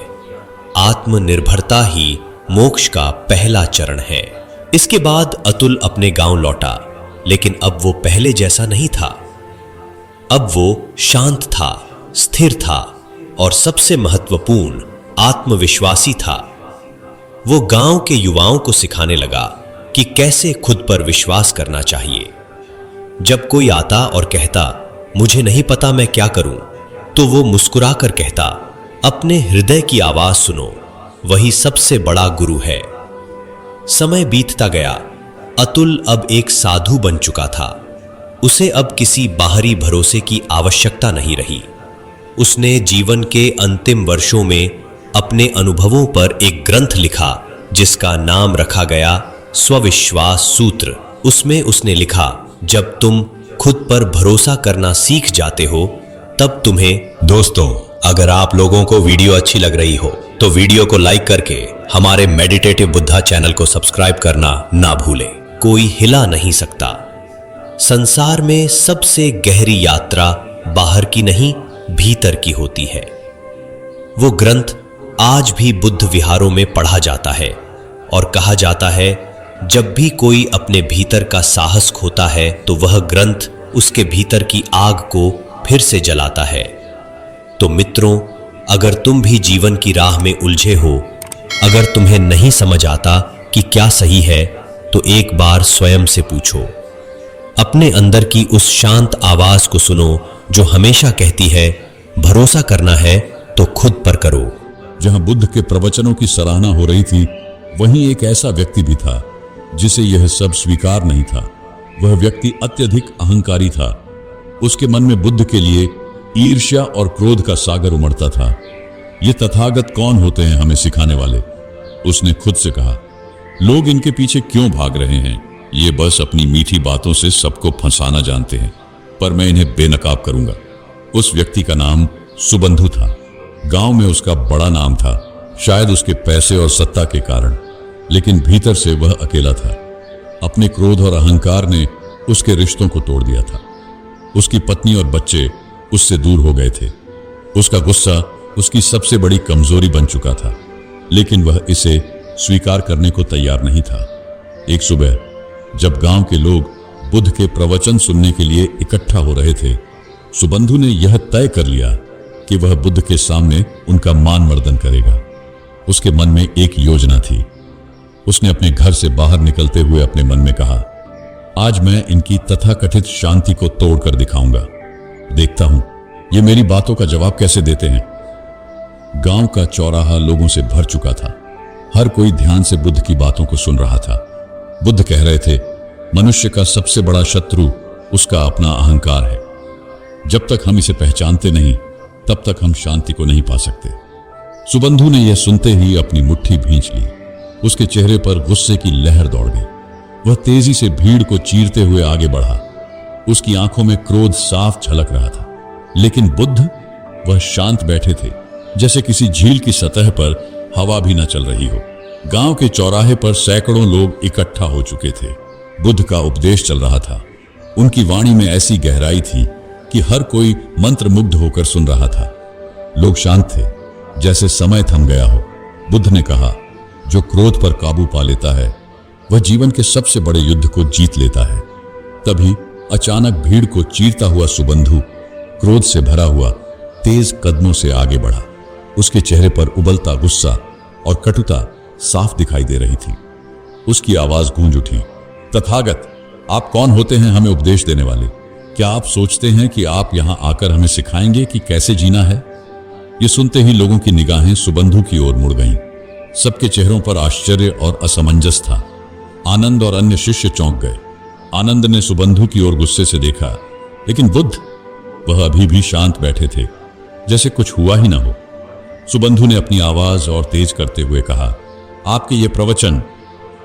आत्मनिर्भरता ही मोक्ष का पहला चरण है। इसके बाद अतुल अपने गांव लौटा, लेकिन अब वो पहले जैसा नहीं था। अब वो शांत था, स्थिर था और सबसे महत्वपूर्ण आत्मविश्वासी था। वो गांव के युवाओं को सिखाने लगा कि कैसे खुद पर विश्वास करना चाहिए। जब कोई आता और कहता, मुझे नहीं पता मैं क्या करूं, तो वो मुस्कुराकर कहता, अपने हृदय की आवाज सुनो, वही सबसे बड़ा गुरु है। समय बीतता गया। अतुल अब एक साधु बन चुका था। उसे अब किसी बाहरी भरोसे की आवश्यकता नहीं रही। उसने जीवन के अंतिम वर्षों में अपने अनुभवों पर एक ग्रंथ लिखा जिसका नाम रखा गया स्वविश्वास सूत्र। उसमें उसने लिखा, जब तुम खुद पर भरोसा करना सीख जाते हो तब तुम्हें। दोस्तों, अगर आप लोगों को वीडियो अच्छी लग रही हो तो वीडियो को लाइक करके हमारे मेडिटेटिव बुद्धा चैनल को सब्सक्राइब करना ना भूलें। कोई हिला नहीं सकता। संसार में सबसे गहरी यात्रा बाहर की नहीं, भीतर की होती है। वो ग्रंथ आज भी बुद्ध विहारों में पढ़ा जाता है और कहा जाता है, जब भी कोई अपने भीतर का साहस खोता है तो वह ग्रंथ उसके भीतर की आग को फिर से जलाता है। तो मित्रों, अगर तुम भी जीवन की राह में उलझे हो, अगर तुम्हें नहीं समझ आता कि क्या सही है, तो एक बार स्वयं से पूछो। अपने अंदर की उस शांत आवाज को सुनो जो हमेशा कहती है, भरोसा करना है तो खुद पर करो। जहां बुद्ध के प्रवचनों की सराहना हो रही थी, वहीं एक ऐसा व्यक्ति भी था जिसे यह सब स्वीकार नहीं था। वह व्यक्ति अत्यधिक अहंकारी था। उसके मन में बुद्ध के लिए ईर्ष्या और क्रोध का सागर उमड़ता था। ये तथागत कौन होते हैं हमें सिखाने वाले? उसने खुद से कहा, लोग इनके पीछे क्यों भाग रहे हैं? ये बस अपनी मीठी बातों से सबको फंसाना जानते हैं, पर मैं इन्हें बेनकाब करूंगा। उस व्यक्ति का नाम सुबंधु था। गांव में उसका बड़ा नाम था, शायद उसके पैसे और सत्ता के कारण, लेकिन भीतर से वह अकेला था। अपने क्रोध और अहंकार ने उसके रिश्तों को तोड़ दिया था। उसकी पत्नी और बच्चे उससे दूर हो गए थे। उसका गुस्सा उसकी सबसे बड़ी कमजोरी बन चुका था, लेकिन वह इसे स्वीकार करने को तैयार नहीं था। एक सुबह जब गांव के लोग बुद्ध के प्रवचन सुनने के लिए इकट्ठा हो रहे थे, सुबंधु ने यह तय कर लिया कि वह बुद्ध के सामने उनका मान मर्दन करेगा। उसके मन में एक योजना थी। उसने अपने घर से बाहर निकलते हुए अपने मन में कहा, आज मैं इनकी तथाकथित शांति को तोड़कर दिखाऊंगा। देखता हूं ये मेरी बातों का जवाब कैसे देते हैं। गांव का चौराहा लोगों से भर चुका था। हर कोई ध्यान से बुद्ध की बातों को सुन रहा था। बुद्ध कह रहे थे, मनुष्य का सबसे बड़ा शत्रु उसका अपना अहंकार है। जब तक हम इसे पहचानते नहीं तब तक हम शांति को नहीं पा सकते। सुबंधु ने यह सुनते ही अपनी मुट्ठी भींच ली। उसके चेहरे पर गुस्से की लहर दौड़ गई। वह तेजी से भीड़ को चीरते हुए आगे बढ़ा। उसकी आंखों में क्रोध साफ झलक रहा था, लेकिन बुद्ध, वह शांत बैठे थे, जैसे किसी झील की सतह पर हवा भी न चल रही हो। गांव के चौराहे पर सैकड़ों लोग इकट्ठा हो चुके थे। बुद्ध का उपदेश चल रहा था। उनकी वाणी में ऐसी गहराई थी कि हर कोई मंत्रमुग्ध होकर सुन रहा था। लोग शांत थे, जैसे समय थम गया हो। बुद्ध ने कहा, जो क्रोध पर काबू पा लेता है वह जीवन के सबसे बड़े युद्ध को जीत लेता है। तभी अचानक भीड़ को चीरता हुआ सुबंधु क्रोध से भरा हुआ तेज कदमों से आगे बढ़ा। उसके चेहरे पर उबलता गुस्सा और कटुता साफ दिखाई दे रही थी। उसकी आवाज गूंज उठी, तथागत, आप कौन होते हैं हमें उपदेश देने वाले? क्या आप सोचते हैं कि आप यहां आकर हमें सिखाएंगे कि कैसे जीना है? ये सुनते ही लोगों की निगाहें सुबंधु की ओर मुड़ गईं। सबके चेहरों पर आश्चर्य और असमंजस था। आनंद और अन्य शिष्य चौंक गए। आनंद ने सुबंधु की ओर गुस्से से देखा, लेकिन बुद्ध, वह अभी भी शांत बैठे थे, जैसे कुछ हुआ ही ना हो। सुबंधु ने अपनी आवाज और तेज करते हुए कहा, आपके ये प्रवचन,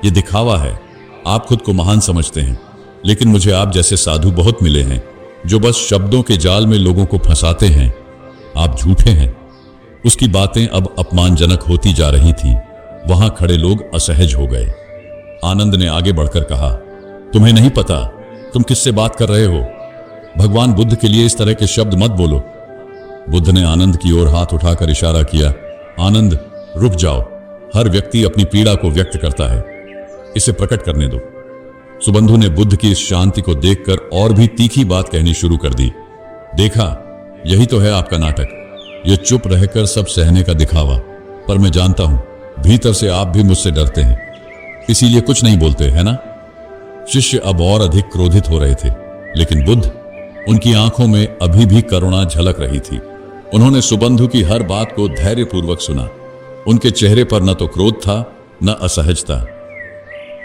ये दिखावा है। आप खुद को महान समझते हैं, लेकिन मुझे आप जैसे साधु बहुत मिले हैं जो बस शब्दों के जाल में लोगों को फंसाते हैं। आप झूठे हैं। उसकी बातें अब अपमानजनक होती जा रही थीं। वहां खड़े लोग असहज हो गए। आनंद ने आगे बढ़कर कहा, तुम्हें नहीं पता तुम किससे बात कर रहे हो? भगवान बुद्ध के लिए इस तरह के शब्द मत बोलो। बुद्ध ने आनंद की ओर हाथ उठाकर इशारा किया, आनंद, रुक जाओ। हर व्यक्ति अपनी पीड़ा को व्यक्त करता है, इसे प्रकट करने दो। सुबंधु ने बुद्ध की इस शांति को देखकर और भी तीखी बात कहनी शुरू कर दी। देखा, यही तो है आपका नाटक, ये चुप रहकर सब सहने का दिखावा। पर मैं जानता हूं भीतर से आप भी मुझसे डरते हैं, इसीलिए कुछ नहीं बोलते, है ना? शिष्य अब और अधिक क्रोधित हो रहे थे, लेकिन बुद्ध, उनकी आंखों में अभी भी करुणा झलक रही थी। उन्होंने सुबंधु की हर बात को धैर्यपूर्वक सुना। उनके चेहरे पर न तो क्रोध था न असहजता।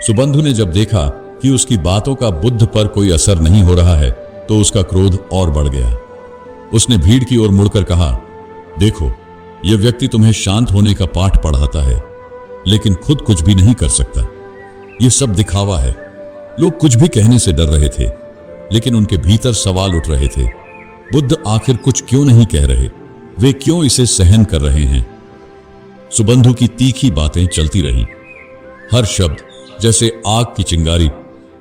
सुबंधु ने जब देखा कि उसकी बातों का बुद्ध पर कोई असर नहीं हो रहा है, तो उसका क्रोध और बढ़ गया। उसने भीड़ की ओर मुड़कर कहा, देखो, यह व्यक्ति तुम्हें शांत होने का पाठ पढ़ाता है, लेकिन खुद कुछ भी नहीं कर सकता। यह सब दिखावा है। लोग कुछ भी कहने से डर रहे थे, लेकिन उनके भीतर सवाल उठ रहे थे, बुद्ध आखिर कुछ क्यों नहीं कह रहे? वे क्यों इसे सहन कर रहे हैं? सुबंधु की तीखी बातें चलती रहीं। हर शब्द जैसे आग की चिंगारी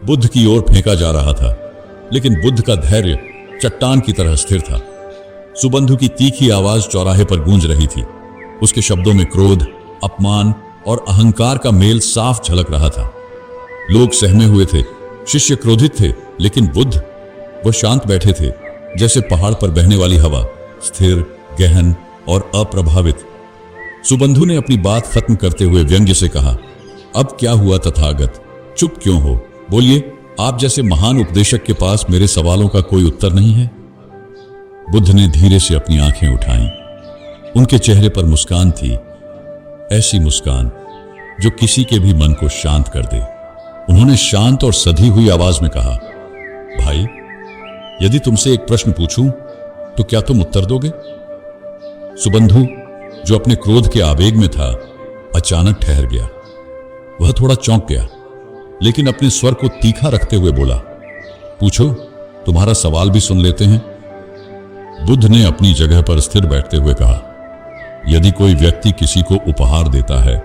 बुद्ध की ओर फेंका जा रहा था, लेकिन बुद्ध का धैर्य चट्टान की तरह स्थिर था। सुबंधु की तीखी आवाज चौराहे पर गूंज रही थी। उसके शब्दों में क्रोध, अपमान और अहंकार का मेल साफ झलक रहा था। लोग सहमे हुए थे, शिष्य क्रोधित थे, लेकिन बुद्ध, वह शांत बैठे थे, जैसे पहाड़ पर बहने वाली हवा, स्थिर, गहन और अप्रभावित। सुबंधु ने अपनी बात खत्म करते हुए व्यंग्य से कहा, अब क्या हुआ तथागत? चुप क्यों हो? बोलिए, आप जैसे महान उपदेशक के पास मेरे सवालों का कोई उत्तर नहीं है? बुद्ध ने धीरे से अपनी आंखें उठाईं। उनके चेहरे पर मुस्कान थी, ऐसी मुस्कान जो किसी के भी मन को शांत कर दे। उन्होंने शांत और सधी हुई आवाज में कहा, भाई, यदि तुमसे एक प्रश्न पूछूं तो क्या तुम उत्तर दोगे? सुबंधु, जो अपने क्रोध के आवेग में था, अचानक ठहर गया। वह थोड़ा चौंक गया, लेकिन अपने स्वर को तीखा रखते हुए बोला, पूछो, तुम्हारा सवाल भी सुन लेते हैं। बुद्ध ने अपनी जगह पर स्थिर बैठते हुए कहा, यदि कोई व्यक्ति किसी को उपहार देता है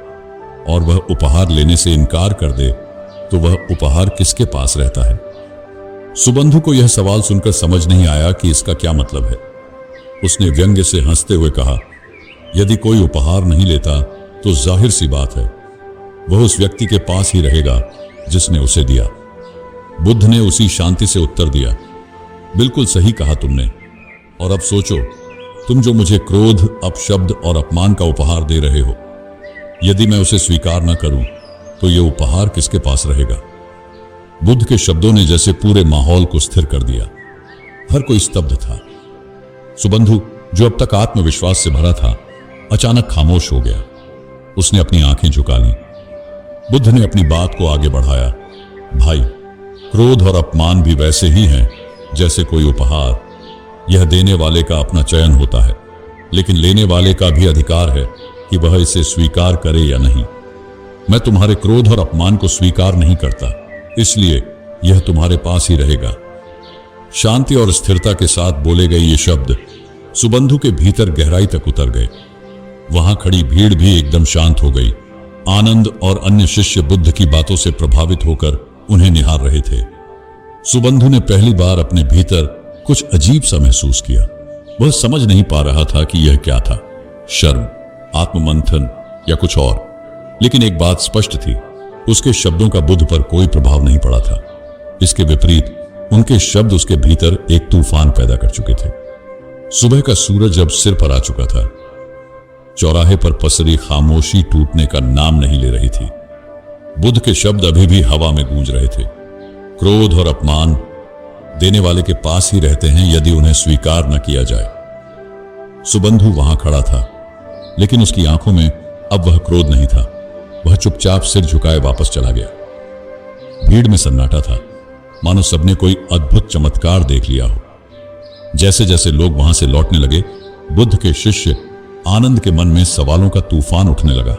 और वह उपहार लेने से इनकार कर दे, तो वह उपहार किसके पास रहता है? सुबंधु को यह सवाल सुनकर समझ नहीं आया कि इसका क्या मतलब है। उसने व्यंग्य से हंसते हुए कहा, यदि कोई उपहार नहीं लेता तो जाहिर सी बात है, वह उस व्यक्ति के पास ही रहेगा जिसने उसे दिया। बुद्ध ने उसी शांति से उत्तर दिया, बिल्कुल सही कहा तुमने। और अब सोचो, तुम जो मुझे क्रोध, अपशब्द और अपमान का उपहार दे रहे हो, यदि मैं उसे स्वीकार न करूं तो यह उपहार किसके पास रहेगा? बुद्ध के शब्दों ने जैसे पूरे माहौल को स्थिर कर दिया। हर कोई स्तब्ध था। सुबंधु, जो अब तक आत्मविश्वास से भरा था, अचानक खामोश हो गया। उसने अपनी आंखें झुका लीं। बुद्ध ने अपनी बात को आगे बढ़ाया, भाई, क्रोध और अपमान भी वैसे ही हैं जैसे कोई उपहार। यह देने वाले का अपना चयन होता है, लेकिन लेने वाले का भी अधिकार है कि वह इसे स्वीकार करे या नहीं। मैं तुम्हारे क्रोध और अपमान को स्वीकार नहीं करता, इसलिए यह तुम्हारे पास ही रहेगा। शांति और स्थिरता के साथ बोले गए ये शब्द सुबंधु के भीतर गहराई तक उतर गए। वहां खड़ी भीड़ भी एकदम शांत हो गई। आनंद और अन्य शिष्य बुद्ध की बातों से प्रभावित होकर उन्हें निहार रहे थे। सुबंधु ने पहली बार अपने भीतर कुछ अजीब सा महसूस किया। वह समझ नहीं पा रहा था कि यह क्या था, शर्म, आत्ममंथन या कुछ और। लेकिन एक बात स्पष्ट थी, उसके शब्दों का बुद्ध पर कोई प्रभाव नहीं पड़ा था। इसके विपरीत उनके शब्द उसके भीतर एक तूफान पैदा कर चुके थे। सुबह का सूरज अब सिर पर आ चुका था। चौराहे पर पसरी खामोशी टूटने का नाम नहीं ले रही थी। बुद्ध के शब्द अभी भी हवा में गूंज रहे थे। क्रोध और अपमान देने वाले के पास ही रहते हैं यदि उन्हें स्वीकार न किया जाए। सुबंधु वहां खड़ा था, लेकिन उसकी आंखों में अब वह क्रोध नहीं था। वह चुपचाप सिर झुकाए वापस चला गया। भीड़ में सन्नाटा था, मानो सबने कोई अद्भुत चमत्कार देख लिया हो। जैसे जैसे लोग वहां से लौटने लगे, बुद्ध के शिष्य आनंद के मन में सवालों का तूफान उठने लगा।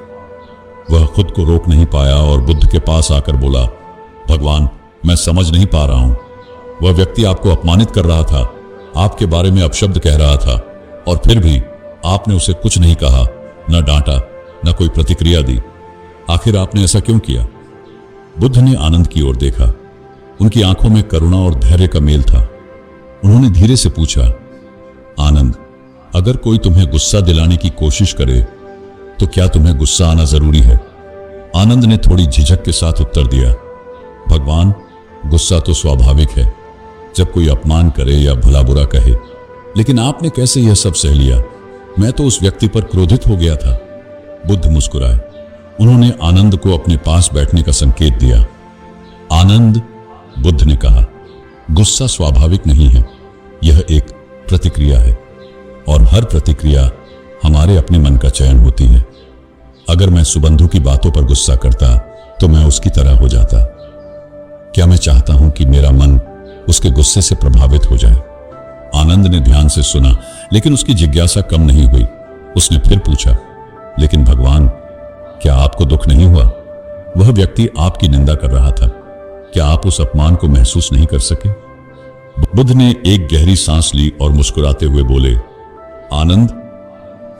वह खुद को रोक नहीं पाया और बुद्ध के पास आकर बोला, भगवान, मैं समझ नहीं पा रहा हूं। वह व्यक्ति आपको अपमानित कर रहा था, आपके बारे में अपशब्द कह रहा था, और फिर भी आपने उसे कुछ नहीं कहा, न डांटा, न कोई प्रतिक्रिया दी। आखिर आपने ऐसा क्यों किया? बुद्ध ने आनंद की ओर देखा। उनकी आंखों में करुणा और धैर्य का मेल था। उन्होंने धीरे से पूछा, आनंद, अगर कोई तुम्हें गुस्सा दिलाने की कोशिश करे तो क्या तुम्हें गुस्सा आना जरूरी है? आनंद ने थोड़ी झिझक के साथ उत्तर दिया, भगवान, गुस्सा तो स्वाभाविक है जब कोई अपमान करे या भला बुरा कहे, लेकिन आपने कैसे यह सब सह लिया? मैं तो उस व्यक्ति पर क्रोधित हो गया था। बुद्ध मुस्कुराए। उन्होंने आनंद को अपने पास बैठने का संकेत दिया। आनंद, बुद्ध ने कहा, गुस्सा स्वाभाविक नहीं है, यह एक प्रतिक्रिया है, और हर प्रतिक्रिया हमारे अपने मन का चयन होती है। अगर मैं सुबंधु की बातों पर गुस्सा करता तो मैं उसकी तरह हो जाता। क्या मैं चाहता हूं कि मेरा मन उसके गुस्से से प्रभावित हो जाए? आनंद ने ध्यान से सुना, लेकिन उसकी जिज्ञासा कम नहीं हुई। उसने फिर पूछा, लेकिन भगवान, क्या आपको दुख नहीं हुआ? वह व्यक्ति आपकी निंदा कर रहा था, क्या आप उस अपमान को महसूस नहीं कर सके? बुद्ध ने एक गहरी सांस ली और मुस्कुराते हुए बोले, आनंद,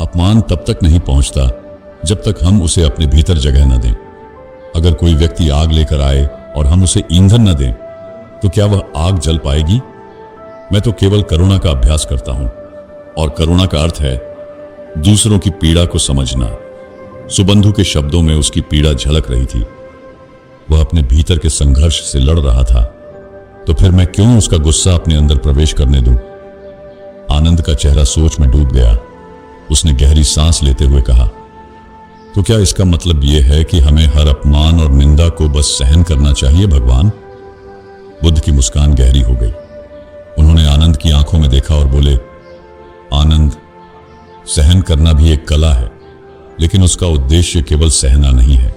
अपमान तब तक नहीं पहुंचता जब तक हम उसे अपने भीतर जगह न दें। अगर कोई व्यक्ति आग लेकर आए और हम उसे ईंधन न दें तो क्या वह आग जल पाएगी? मैं तो केवल करुणा का अभ्यास करता हूं, और करुणा का अर्थ है दूसरों की पीड़ा को समझना। सुबंधु के शब्दों में उसकी पीड़ा झलक रही थी। वह अपने भीतर के संघर्ष से लड़ रहा था, तो फिर मैं क्यों उसका गुस्सा अपने अंदर प्रवेश करने दूं? आनंद का चेहरा सोच में डूब गया। उसने गहरी सांस लेते हुए कहा, तो क्या इसका मतलब यह है कि हमें हर अपमान और निंदा को बस सहन करना चाहिए भगवान? बुद्ध की मुस्कान गहरी हो गई। उन्होंने आनंद की आंखों में देखा और बोले, आनंद, सहन करना भी एक कला है, लेकिन उसका उद्देश्य केवल सहना नहीं है।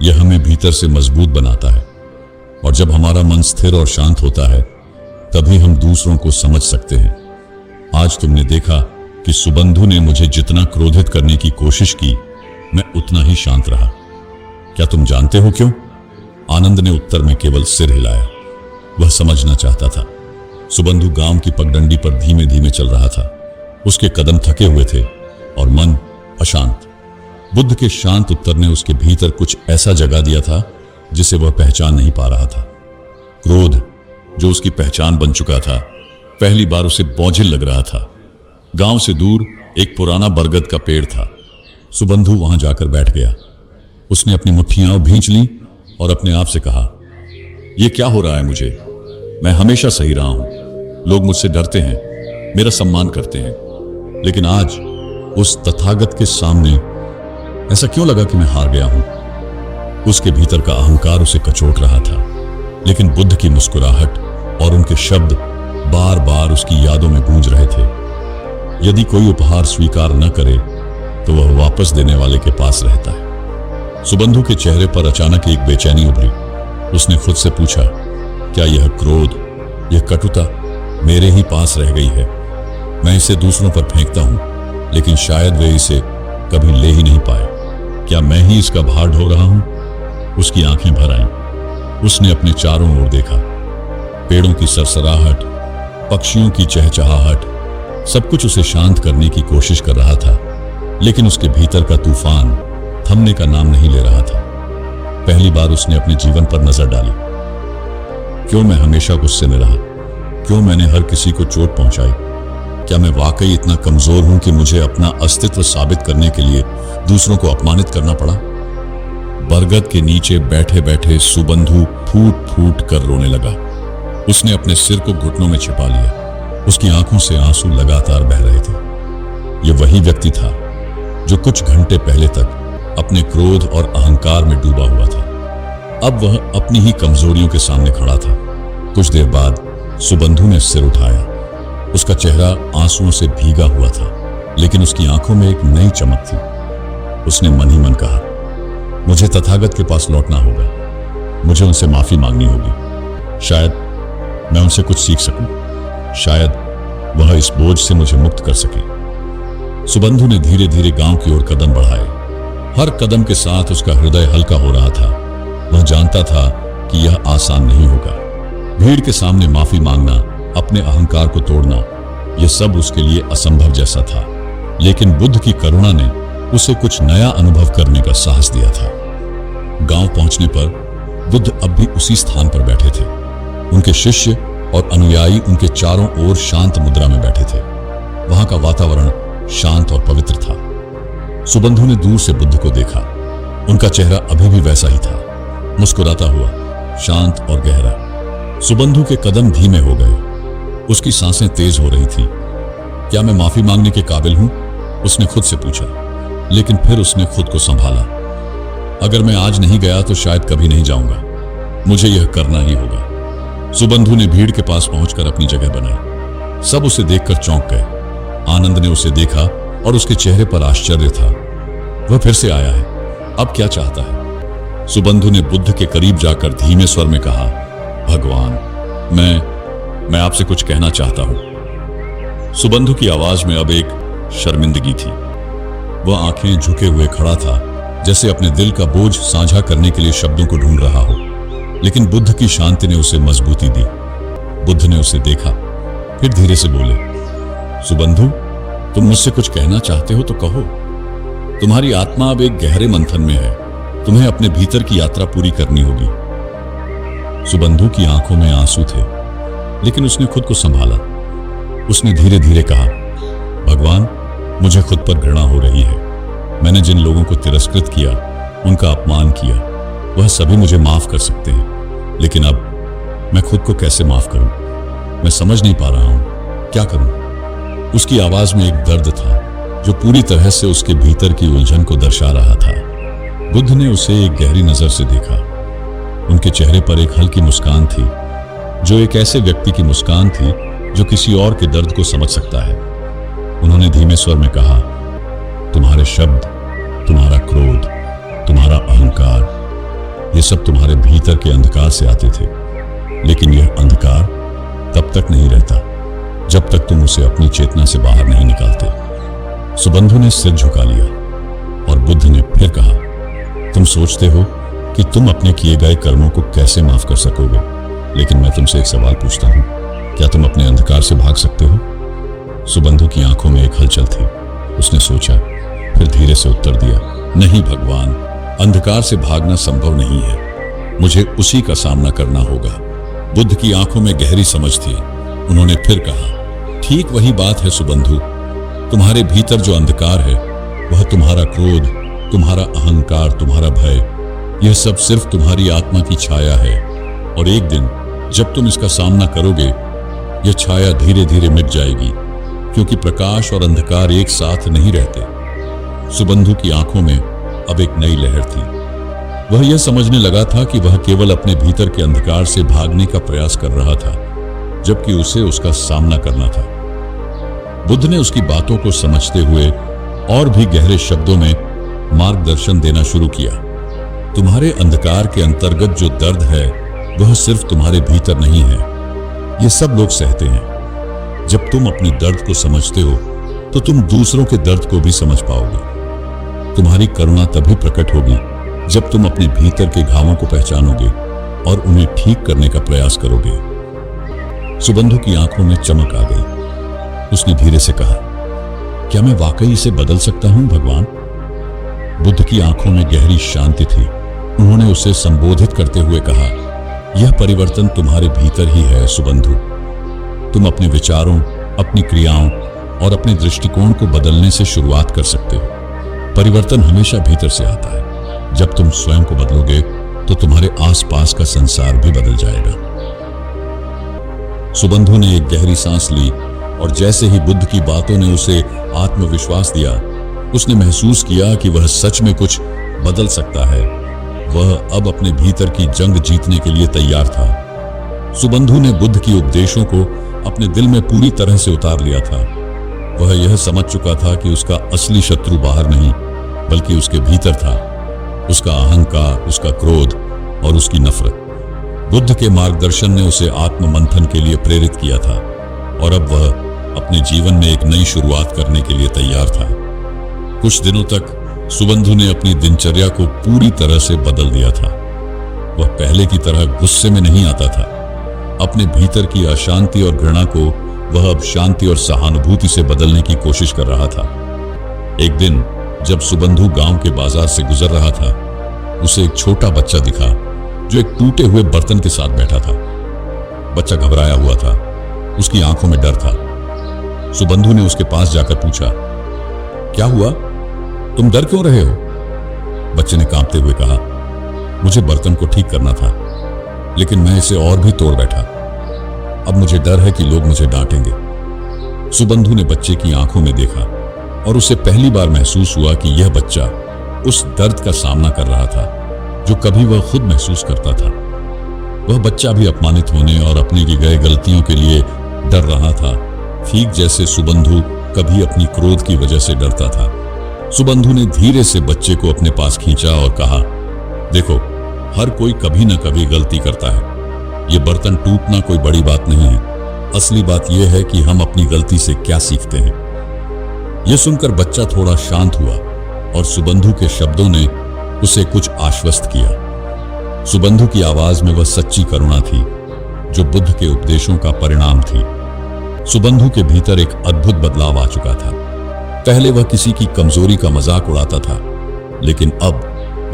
यह हमें भीतर से मजबूत बनाता है, और जब हमारा मन स्थिर और शांत होता है तभी हम दूसरों को समझ सकते हैं। आज तुमने देखा कि सुबंधु ने मुझे जितना क्रोधित करने की कोशिश की, मैं उतना ही शांत रहा। क्या तुम जानते हो क्यों? आनंद ने उत्तर में केवल सिर हिलाया। वह समझना चाहता था। सुबंधु गांव की पगडंडी पर धीमे धीमे चल रहा था। उसके कदम थके हुए थे और मन अशांत। बुद्ध के शांत उत्तर ने उसके भीतर कुछ ऐसा जगा दिया था जिसे वह पहचान नहीं पा रहा था। क्रोध, जो उसकी पहचान बन चुका था, पहली बार उसे बोझिल लग रहा था। गांव से दूर एक पुराना बरगद का पेड़ था। सुबंधु वहां जाकर बैठ गया। उसने अपनी मुट्ठियां भींच ली और अपने आप से कहा, यह क्या हो रहा है मुझे? मैं हमेशा सही रहा हूं। लोग मुझसे डरते हैं, मेरा सम्मान करते हैं, लेकिन आज उस तथागत के सामने ऐसा क्यों लगा कि मैं हार गया हूं? उसके भीतर का अहंकार उसे कचोट रहा था, लेकिन बुद्ध की मुस्कुराहट और उनके शब्द बार बार उसकी यादों में गूंज रहे थे। यदि कोई उपहार स्वीकार न करे तो वह वापस देने वाले के पास रहता है। सुबंधु के चेहरे पर अचानक एक बेचैनी उभरी। उसने खुद से पूछा, क्या यह क्रोध यह कटुता मेरे ही पास रह गई है। मैं इसे दूसरों पर फेंकता हूं, लेकिन शायद वे इसे कभी ले ही नहीं पाए। क्या मैं ही इसका भार ढो रहा हूं? उसकी आंखें भर आईं। उसने अपने चारों ओर देखा। पेड़ों की सरसराहट, पक्षियों की चहचहाहट, सब कुछ उसे शांत करने की कोशिश कर रहा था, लेकिन उसके भीतर का तूफान थमने का नाम नहीं ले रहा था। पहली बार उसने अपने जीवन पर नजर डाली। क्यों मैं हमेशा गुस्से में रहा? क्यों मैंने हर किसी को चोट पहुंचाई? क्या मैं वाकई इतना कमजोर हूं कि मुझे अपना अस्तित्व साबित करने के लिए दूसरों को अपमानित करना पड़ा? बरगद के नीचे बैठे बैठे सुबंधु फूट फूट कर रोने लगा। उसने अपने सिर को घुटनों में छिपा लिया। उसकी आंखों से आंसू लगातार बह रहे थे। यह वही व्यक्ति था जो कुछ घंटे पहले तक अपने क्रोध और अहंकार में डूबा हुआ था। अब वह अपनी ही कमजोरियों के सामने खड़ा था। कुछ देर बाद सुबंधु ने सिर उठाया। उसका चेहरा आंसुओं से भीगा हुआ था, लेकिन उसकी आंखों में एक नई चमक थी। उसने मन ही मन कहा, मुझे तथागत के पास लौटना होगा। मुझे उनसे माफी मांगनी होगी। शायद मैं उनसे कुछ सीख सकूं। शायद वह इस बोझ से मुझे मुक्त कर सके। सुबंधु ने धीरे धीरे गांव की ओर कदम बढ़ाए। हर कदम के साथ उसका हृदय हल्का हो रहा था। वह जानता था कि यह आसान नहीं होगा। भीड़ के सामने माफी मांगना, अपने अहंकार को तोड़ना, यह सब उसके लिए असंभव जैसा था। लेकिन बुद्ध की करुणा ने उसे कुछ नया अनुभव करने का साहस दिया था। गांव पहुंचने पर बुद्ध अब भी उसी स्थान पर बैठे थे। उनके शिष्य और अनुयायी उनके चारों ओर शांत मुद्रा में बैठे थे। वहां का वातावरण शांत और पवित्र था। सुबंधु ने दूर से बुद्ध को देखा। उनका चेहरा अभी भी वैसा ही था, मुस्कुराता हुआ, शांत और गहरा। सुबंधु के कदम धीमे हो गए। उसकी सांसें तेज हो रही थी। क्या मैं माफी मांगने के काबिल हूं? उसने खुद से पूछा, लेकिन फिर उसने खुद को संभाला। अगर मैं आज नहीं गया तो शायद कभी नहीं जाऊंगा। मुझे यह करना ही होगा। सुबंधु ने भीड़ के पास पहुंचकर अपनी जगह बनाई। सब उसे देखकर चौंक गए। आनंद ने उसे देखा और उसके चेहरे पर आश्चर्य था। वह फिर से आया है। अब क्या चाहता है? सुबंधु ने बुद्ध के करीब जाकर धीमे स्वर में कहा, भगवान, मैं आपसे कुछ कहना चाहता हूं। सुबंधु की आवाज में अब एक शर्मिंदगी थी। वह आंखें झुके हुए खड़ा था, जैसे अपने दिल का बोझ साझा करने के लिए शब्दों को ढूंढ रहा हो। लेकिन बुद्ध की शांति ने उसे मजबूती दी। बुद्ध ने उसे देखा, फिर धीरे से बोले, सुबंधु, तुम मुझसे कुछ कहना चाहते हो तो कहो। तुम्हारी आत्मा अब एक गहरे मंथन में है। तुम्हें अपने भीतर की यात्रा पूरी करनी होगी। सुबंधु की आंखों में आंसू थे, लेकिन उसने खुद को संभाला। उसने धीरे धीरे कहा, भगवान, मुझे खुद पर घृणा हो रही है। मैंने जिन लोगों को तिरस्कृत किया, उनका अपमान किया, वह सभी मुझे माफ कर सकते हैं, लेकिन अब मैं खुद को कैसे माफ करूं? मैं समझ नहीं पा रहा हूं, क्या करूं? उसकी आवाज में एक दर्द था जो पूरी तरह से उसके भीतर की उलझन को दर्शा रहा था। बुद्ध ने उसे एक गहरी नजर से देखा। उनके चेहरे पर एक हल्की मुस्कान थी, जो एक ऐसे व्यक्ति की मुस्कान थी जो किसी और के दर्द को समझ सकता है। उन्होंने धीमे स्वर में कहा, तुम्हारे शब्द, तुम्हारा क्रोध, तुम्हारा अहंकार, ये सब तुम्हारे भीतर के अंधकार से आते थे। लेकिन यह अंधकार तब तक नहीं रहता जब तक तुम उसे अपनी चेतना से बाहर नहीं निकालते। सुबंधु ने सिर झुका लिया और बुद्ध ने फिर कहा, तुम सोचते हो कि तुम अपने किए गए कर्मों को कैसे माफ कर सकोगे, लेकिन मैं तुमसे एक सवाल पूछता हूं, क्या तुम अपने अंधकार से भाग सकते हो? सुबंधु की आंखों में एक हलचल थी। उसने सोचा, फिर धीरे से उत्तर दिया, नहीं भगवान, अंधकार से भागना संभव नहीं है। मुझे उसी का सामना करना होगा। बुद्ध की आंखों में गहरी समझ थी। उन्होंने फिर कहा, ठीक वही बात है सुबंधु। तुम्हारे भीतर जो अंधकार है, वह तुम्हारा क्रोध, तुम्हारा अहंकार, तुम्हारा भय, यह सब सिर्फ तुम्हारी आत्मा की छाया है। और एक दिन जब तुम इसका सामना करोगे, यह छाया धीरे धीरे मिट जाएगी, क्योंकि प्रकाश और अंधकार एक साथ नहीं रहते। सुबंधु की आंखों में अब एक नई लहर थी। वह यह समझने लगा था कि वह केवल अपने भीतर के अंधकार से भागने का प्रयास कर रहा था, जबकि उसे उसका सामना करना था। बुद्ध ने उसकी बातों को समझते हुए और भी गहरे शब्दों में मार्गदर्शन देना शुरू किया। तुम्हारे अंधकार के अंतर्गत जो दर्द है, वह सिर्फ तुम्हारे भीतर नहीं है, ये सब लोग सहते हैं। जब तुम अपने दर्द को समझते हो तो तुम दूसरों के दर्द को भी समझ पाओगे। तुम्हारी करुणा तभी प्रकट होगी जब तुम अपने भीतर के घावों को पहचानोगे और उन्हें ठीक करने का प्रयास करोगे। सुबंधु की आंखों में चमक आ गई। उसने धीरे से कहा, क्या मैं वाकई इसे बदल सकता हूं भगवान? बुद्ध की आंखों में गहरी शांति थी। उन्होंने उसे संबोधित करते हुए कहा, यह परिवर्तन तुम्हारे भीतर ही है सुबंधु। तुम अपने विचारों, अपनी क्रियाओं और अपने दृष्टिकोण को बदलने से शुरुआत कर सकते हो। परिवर्तन हमेशा भीतर से आता है। जब तुम स्वयं को बदलोगे तो तुम्हारे आसपास का संसार भी बदल जाएगा। सुबंधु ने एक गहरी सांस ली और जैसे ही बुद्ध की बातों ने उसे आत्मविश्वास दिया, उसने महसूस किया कि वह सच में कुछ बदल सकता है। वह अब अपने भीतर की जंग जीतने के लिए तैयार था। सुबंधु ने बुद्ध की उपदेशों को अपने दिल में पूरी तरह से उतार लिया था। वह यह समझ चुका था कि उसका असली शत्रु बाहर नहीं बल्कि उसके भीतर था। उसका अहंकार, उसका क्रोध और उसकी नफरत। बुद्ध के मार्गदर्शन ने उसे आत्ममंथन के लिए प्रेरित किया था और अब वह अपने जीवन में एक नई शुरुआत करने के लिए तैयार था। कुछ दिनों तक सुबंधु ने अपनी दिनचर्या को पूरी तरह से बदल दिया था। वह पहले की तरह गुस्से में नहीं आता था। अपने भीतर की अशांति और घृणा को वह अब शांति और सहानुभूति से बदलने की कोशिश कर रहा था। एक दिन जब सुबंधु गांव के बाजार से गुजर रहा था, उसे एक छोटा बच्चा दिखा जो एक टूटे हुए बर्तन के साथ बैठा था। बच्चा घबराया हुआ था, उसकी आंखों में डर था। सुबंधु ने उसके पास जाकर पूछा, क्या हुआ? तुम डर क्यों रहे हो? बच्चे ने कांपते हुए कहा, मुझे बर्तन को ठीक करना था, लेकिन मैं इसे और भी तोड़ बैठा। अब मुझे डर है कि लोग मुझे डांटेंगे। सुबंधु ने बच्चे की आंखों में देखा और उसे पहली बार महसूस हुआ कि यह बच्चा उस दर्द का सामना कर रहा था जो कभी वह खुद महसूस करता था। वह बच्चा भी अपमानित होने और अपनी की गए गलतियों के लिए डर रहा था, ठीक जैसे सुबंधु कभी अपनी क्रोध की वजह से डरता था। सुबंधु ने धीरे से बच्चे को अपने पास खींचा और कहा, देखो, हर कोई कभी न कभी गलती करता है। यह बर्तन टूटना कोई बड़ी बात नहीं है। असली बात यह है कि हम अपनी गलती से क्या सीखते हैं। यह सुनकर बच्चा थोड़ा शांत हुआ और सुबंधु के शब्दों ने उसे कुछ आश्वस्त किया। सुबंधु की आवाज में वह सच्ची करुणा थी जो बुद्ध के उपदेशों का परिणाम थी। सुबंधु के भीतर एक अद्भुत बदलाव आ चुका था। पहले वह किसी की कमजोरी का मजाक उड़ाता था, लेकिन अब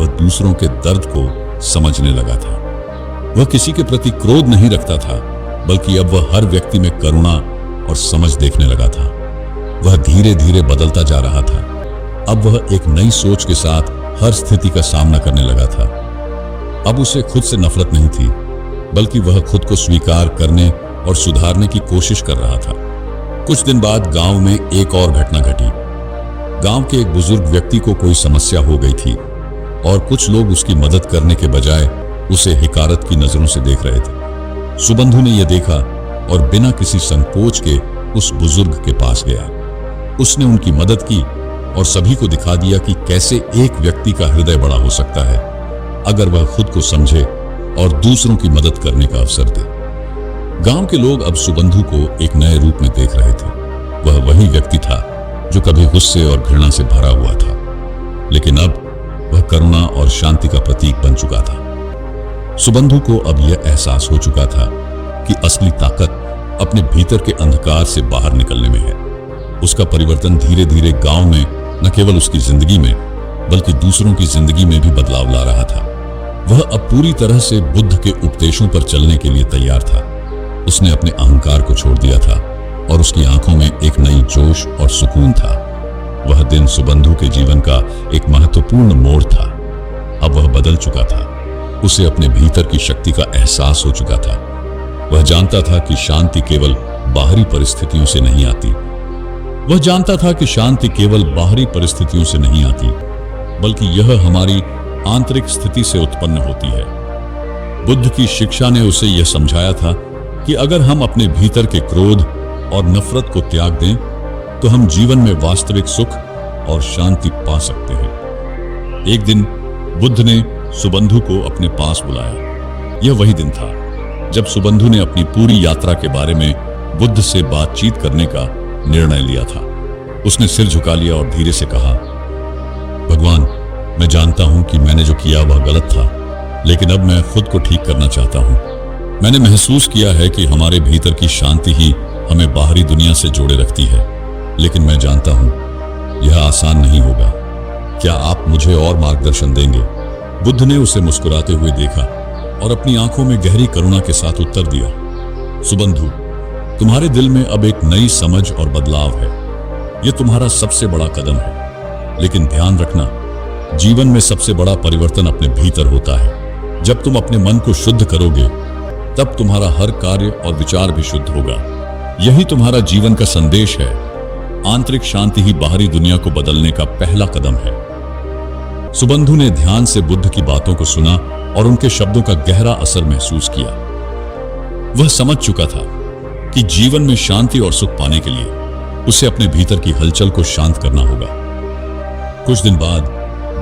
वह दूसरों के दर्द को समझने लगा था। वह किसी के प्रति क्रोध नहीं रखता था, बल्कि अब वह हर व्यक्ति में करुणा और समझ देखने लगा था। वह धीरे धीरे बदलता जा रहा था। अब वह एक नई सोच के साथ हर स्थिति का सामना करने लगा था। अब उसे खुद से नफरत नहीं थी, बल्कि वह खुद को स्वीकार करने और सुधारने की कोशिश कर रहा था। कुछ दिन बाद गांव में एक और घटना घटी। गांव के एक बुजुर्ग व्यक्ति को कोई समस्या हो गई थी और कुछ लोग उसकी मदद करने के बजाय उसे हिकारत की नजरों से देख रहे थे। सुबंधु ने यह देखा और बिना किसी संकोच के उस बुजुर्ग के पास गया। उसने उनकी मदद की और सभी को दिखा दिया कि कैसे एक व्यक्ति का हृदय बड़ा हो सकता है अगर वह खुद को समझे और दूसरों की मदद करने का अवसर दे। गांव के लोग अब सुबंधु को एक नए रूप में देख रहे थे। वह वही व्यक्ति था जो कभी गुस्से और घृणा से भरा हुआ था, लेकिन अब वह करुणा और शांति का प्रतीक बन चुका था। सुबंधु को अब यह एहसास हो चुका था कि असली ताकत अपने भीतर के अंधकार से बाहर निकलने में है। उसका परिवर्तन धीरे धीरे गांव में न केवल उसकी जिंदगी में बल्कि दूसरों की जिंदगी में भी बदलाव ला रहा था। वह अब पूरी तरह से बुद्ध के उपदेशों पर चलने के लिए तैयार था। उसने अपने अहंकार को छोड़ दिया था और उसकी आंखों में एक नई जोश और सुकून था। वह दिन सुबंधु के जीवन का एक महत्वपूर्ण मोड़ था। अब वह बदल चुका था। उसे अपने भीतर की शक्ति का एहसास हो चुका था। वह जानता था कि शांति केवल बाहरी परिस्थितियों से नहीं आती। वह जानता था कि शांति केवल बाहरी परिस्थितियों से नहीं आती, बल्कि यह हमारी आंतरिक स्थिति से उत्पन्न होती है। बुद्ध की शिक्षा ने उसे यह समझाया था कि अगर हम अपने भीतर के क्रोध और नफरत को त्याग दें तो हम जीवन में वास्तविक सुख और शांति पा सकते हैं। एक दिन बुद्ध ने सुबंधु को अपने पास बुलाया। यह वही दिन था जब सुबंधु ने अपनी पूरी यात्रा के बारे में बुद्ध से बातचीत करने का निर्णय लिया था। उसने सिर झुका लिया और धीरे से कहा, भगवान, मैं जानता हूं कि मैंने जो किया वह गलत था, लेकिन अब मैं खुद को ठीक करना चाहता हूं। मैंने महसूस किया है कि हमारे भीतर की शांति ही हमें बाहरी दुनिया से जोड़े रखती है, लेकिन मैं जानता हूं यह आसान नहीं होगा। क्या आप मुझे और मार्गदर्शन देंगे? बुद्ध ने उसे मुस्कुराते हुए देखा और अपनी आंखों में गहरी करुणा के साथ उत्तर दिया, सुबंधु, तुम्हारे दिल में अब एक नई समझ और बदलाव है। यह तुम्हारा सबसे बड़ा कदम है, लेकिन ध्यान रखना, जीवन में सबसे बड़ा परिवर्तन अपने भीतर होता है। जब तुम अपने मन को शुद्ध करोगे, तब तुम्हारा हर कार्य और विचार भी शुद्ध होगा। यही तुम्हारा जीवन का संदेश है। आंतरिक शांति ही बाहरी दुनिया को बदलने का पहला कदम है। सुबंधु ने ध्यान से बुद्ध की बातों को सुना और उनके शब्दों का गहरा असर महसूस किया। वह समझ चुका था कि जीवन में शांति और सुख पाने के लिए उसे अपने भीतर की हलचल को शांत करना होगा। कुछ दिन बाद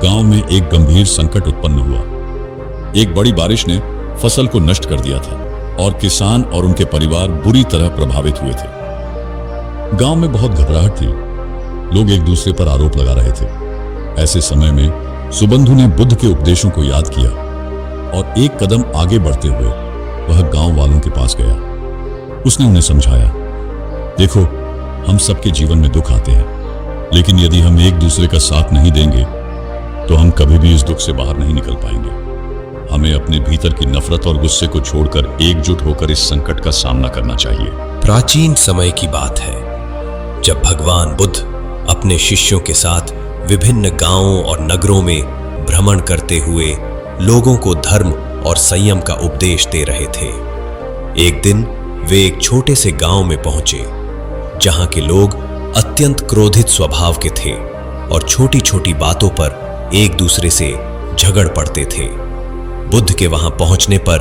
गांव में एक गंभीर संकट उत्पन्न हुआ। एक बड़ी बारिश ने फसल को नष्ट कर दिया था और किसान और उनके परिवार बुरी तरह प्रभावित हुए थे। गांव में बहुत घबराहट थी। लोग एक दूसरे पर आरोप लगा रहे थे। ऐसे समय में सुबंधु ने बुद्ध के उपदेशों को याद किया और एक कदम आगे बढ़ते हुए वह गांव वालों के पास गया। उसने उन्हें समझाया, देखो, हम सबके जीवन में दुख आते हैं, लेकिन यदि हम एक दूसरे का साथ नहीं देंगे तो हम कभी भी इस दुख से बाहर नहीं निकल पाएंगे। हमें अपने भीतर की नफरत और गुस्से को छोड़कर एकजुट होकर इस संकट का सामना करना चाहिए। प्राचीन समय की बात है, जब भगवान बुद्ध अपने शिष्यों के साथ विभिन्न गांवों और नगरों में भ्रमण करते हुए लोगों को धर्म और संयम का उपदेश दे रहे थे। एक दिन वे एक छोटे से गांव में पहुंचे, जहां के लोग अत्यंत क्रोधित स्वभाव के थे और छोटी छोटी बातों पर एक दूसरे से झगड़ पड़ते थे। बुद्ध के वहां पहुंचने पर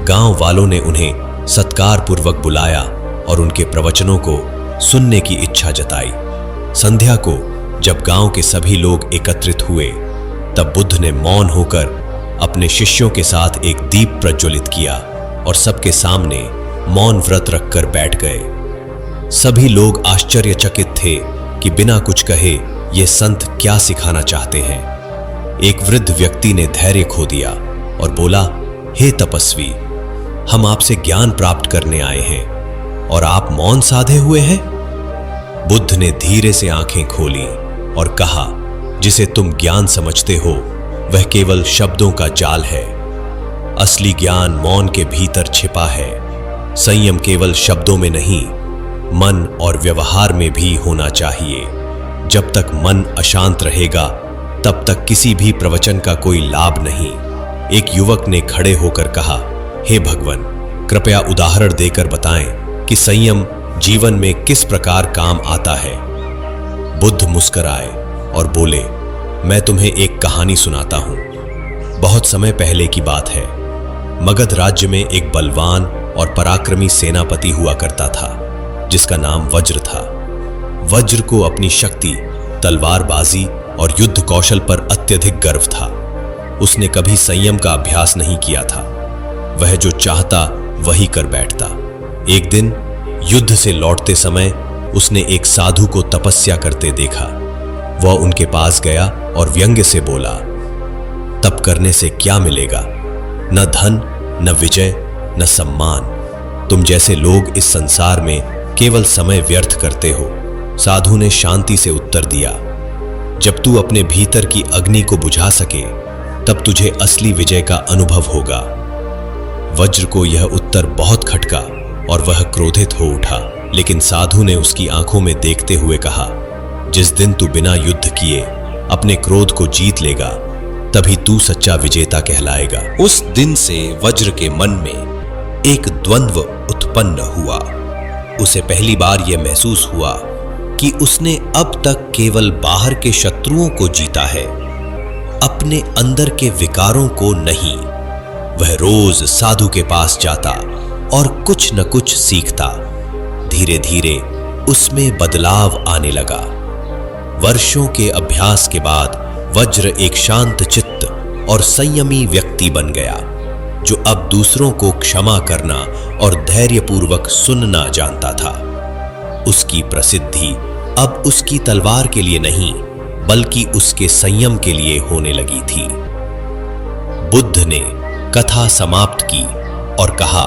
गांव वालों ने उन्हें सत्कार पूर्वक बुलाया और उनके प्रवचनों को सुनने की इच्छा जताई। संध्या को जब गांव के सभी लोग एकत्रित हुए, तब बुद्ध ने मौन होकर अपने शिष्यों के साथ एक दीप प्रज्वलित किया और सबके सामने मौन व्रत रखकर बैठ गए। सभी लोग आश्चर्यचकित थे कि बिना कुछ कहे ये संत क्या सिखाना चाहते हैं। एक वृद्ध व्यक्ति ने धैर्य खो दिया और बोला, हे तपस्वी, हम आपसे ज्ञान प्राप्त करने आए हैं और आप मौन साधे हुए हैं। बुद्ध ने धीरे से आंखें खोली और कहा, जिसे तुम ज्ञान समझते हो वह केवल शब्दों का जाल है। असली ज्ञान मौन के भीतर छिपा है। संयम केवल शब्दों में नहीं, मन और व्यवहार में भी होना चाहिए। जब तक मन अशांत रहेगा, तब तक किसी भी प्रवचन का कोई लाभ नहीं। एक युवक ने खड़े होकर कहा, हे भगवान, कृपया उदाहरण देकर बताएं कि संयम जीवन में किस प्रकार काम आता है। बुद्ध मुस्कुराए और बोले, मैं तुम्हें एक कहानी सुनाता हूं। बहुत समय पहले की बात है। मगध राज्य में एक बलवान और पराक्रमी सेनापति हुआ करता था, जिसका नाम वज्र था। वज्र को अपनी शक्ति, तलवारबाजी और युद्ध कौशल पर अत्यधिक गर्व था। उसने कभी संयम का अभ्यास नहीं किया था। वह जो चाहता वही कर बैठता। एक दिन युद्ध से लौटते समय उसने एक साधु को तपस्या करते देखा। वह उनके पास गया और व्यंग्य से बोला, तप करने से क्या मिलेगा? न धन, न विजय, न सम्मान। तुम जैसे लोग इस संसार में केवल समय व्यर्थ करते हो। साधु ने शांति से उत्तर दिया, जब तू अपने भीतर की अग्नि को बुझा सके, तब तुझे असली विजय का अनुभव होगा। वज्र को यह उत्तर बहुत खटका और वह क्रोधित हो उठा, लेकिन साधु ने उसकी आंखों में देखते हुए कहा, जिस दिन तू बिना युद्ध किए अपने क्रोध को जीत लेगा, तभी तू सच्चा विजेता कहलाएगा। उस दिन से वज्र के मन में एक द्वंद्व उत्पन्न हुआ। उसे पहली बार यह महसूस हुआ कि उसने अब तक केवल बाहर के शत्रुओं को जीता है, अपने अंदर के विकारों को नहीं। वह रोज साधु के पास जाता और कुछ न कुछ सीखता। धीरे धीरे उसमें बदलाव आने लगा। वर्षों के अभ्यास के बाद वज्र एक शांत चित्त और संयमी व्यक्ति बन गया। जो अब दूसरों को क्षमा करना और धैर्यपूर्वक सुनना जानता था। उसकी प्रसिद्धि अब उसकी तलवार के लिए नहीं, बल्कि उसके संयम के लिए होने लगी थी। बुद्ध ने कथा समाप्त की और कहा,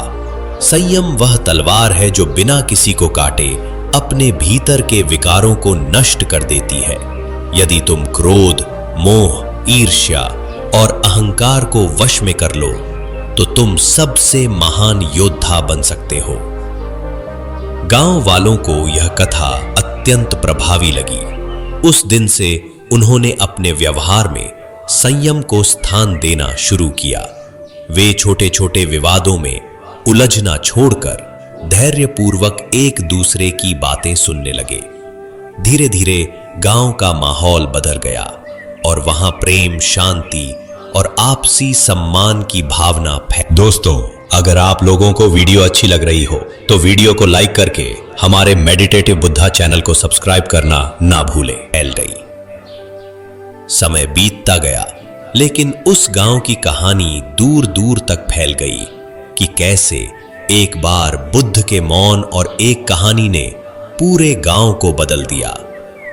संयम वह तलवार है जो बिना किसी को काटे अपने भीतर के विकारों को नष्ट कर देती है। यदि तुम क्रोध, मोह, ईर्ष्या और अहंकार को वश में कर लो तो तुम सबसे महान योद्धा बन सकते हो। गांव वालों को यह कथा अत्यंत प्रभावी लगी। उस दिन से उन्होंने अपने व्यवहार में संयम को स्थान देना शुरू किया। वे छोटे छोटे विवादों में उलझना छोड़कर धैर्यपूर्वक एक दूसरे की बातें सुनने लगे। धीरे धीरे गांव का माहौल बदल गया और वहां प्रेम, शांति और आपसी सम्मान की भावना फैल। दोस्तों, अगर आप लोगों को वीडियो अच्छी लग रही हो तो वीडियो को लाइक करके हमारे मेडिटेटिव बुद्धा चैनल को सब्सक्राइब करना ना भूलें। फैल गई। समय बीतता गया, लेकिन उस गांव की कहानी दूर दूर तक फैल गई कि कैसे एक बार बुद्ध के मौन और एक कहानी ने पूरे गांव को बदल दिया।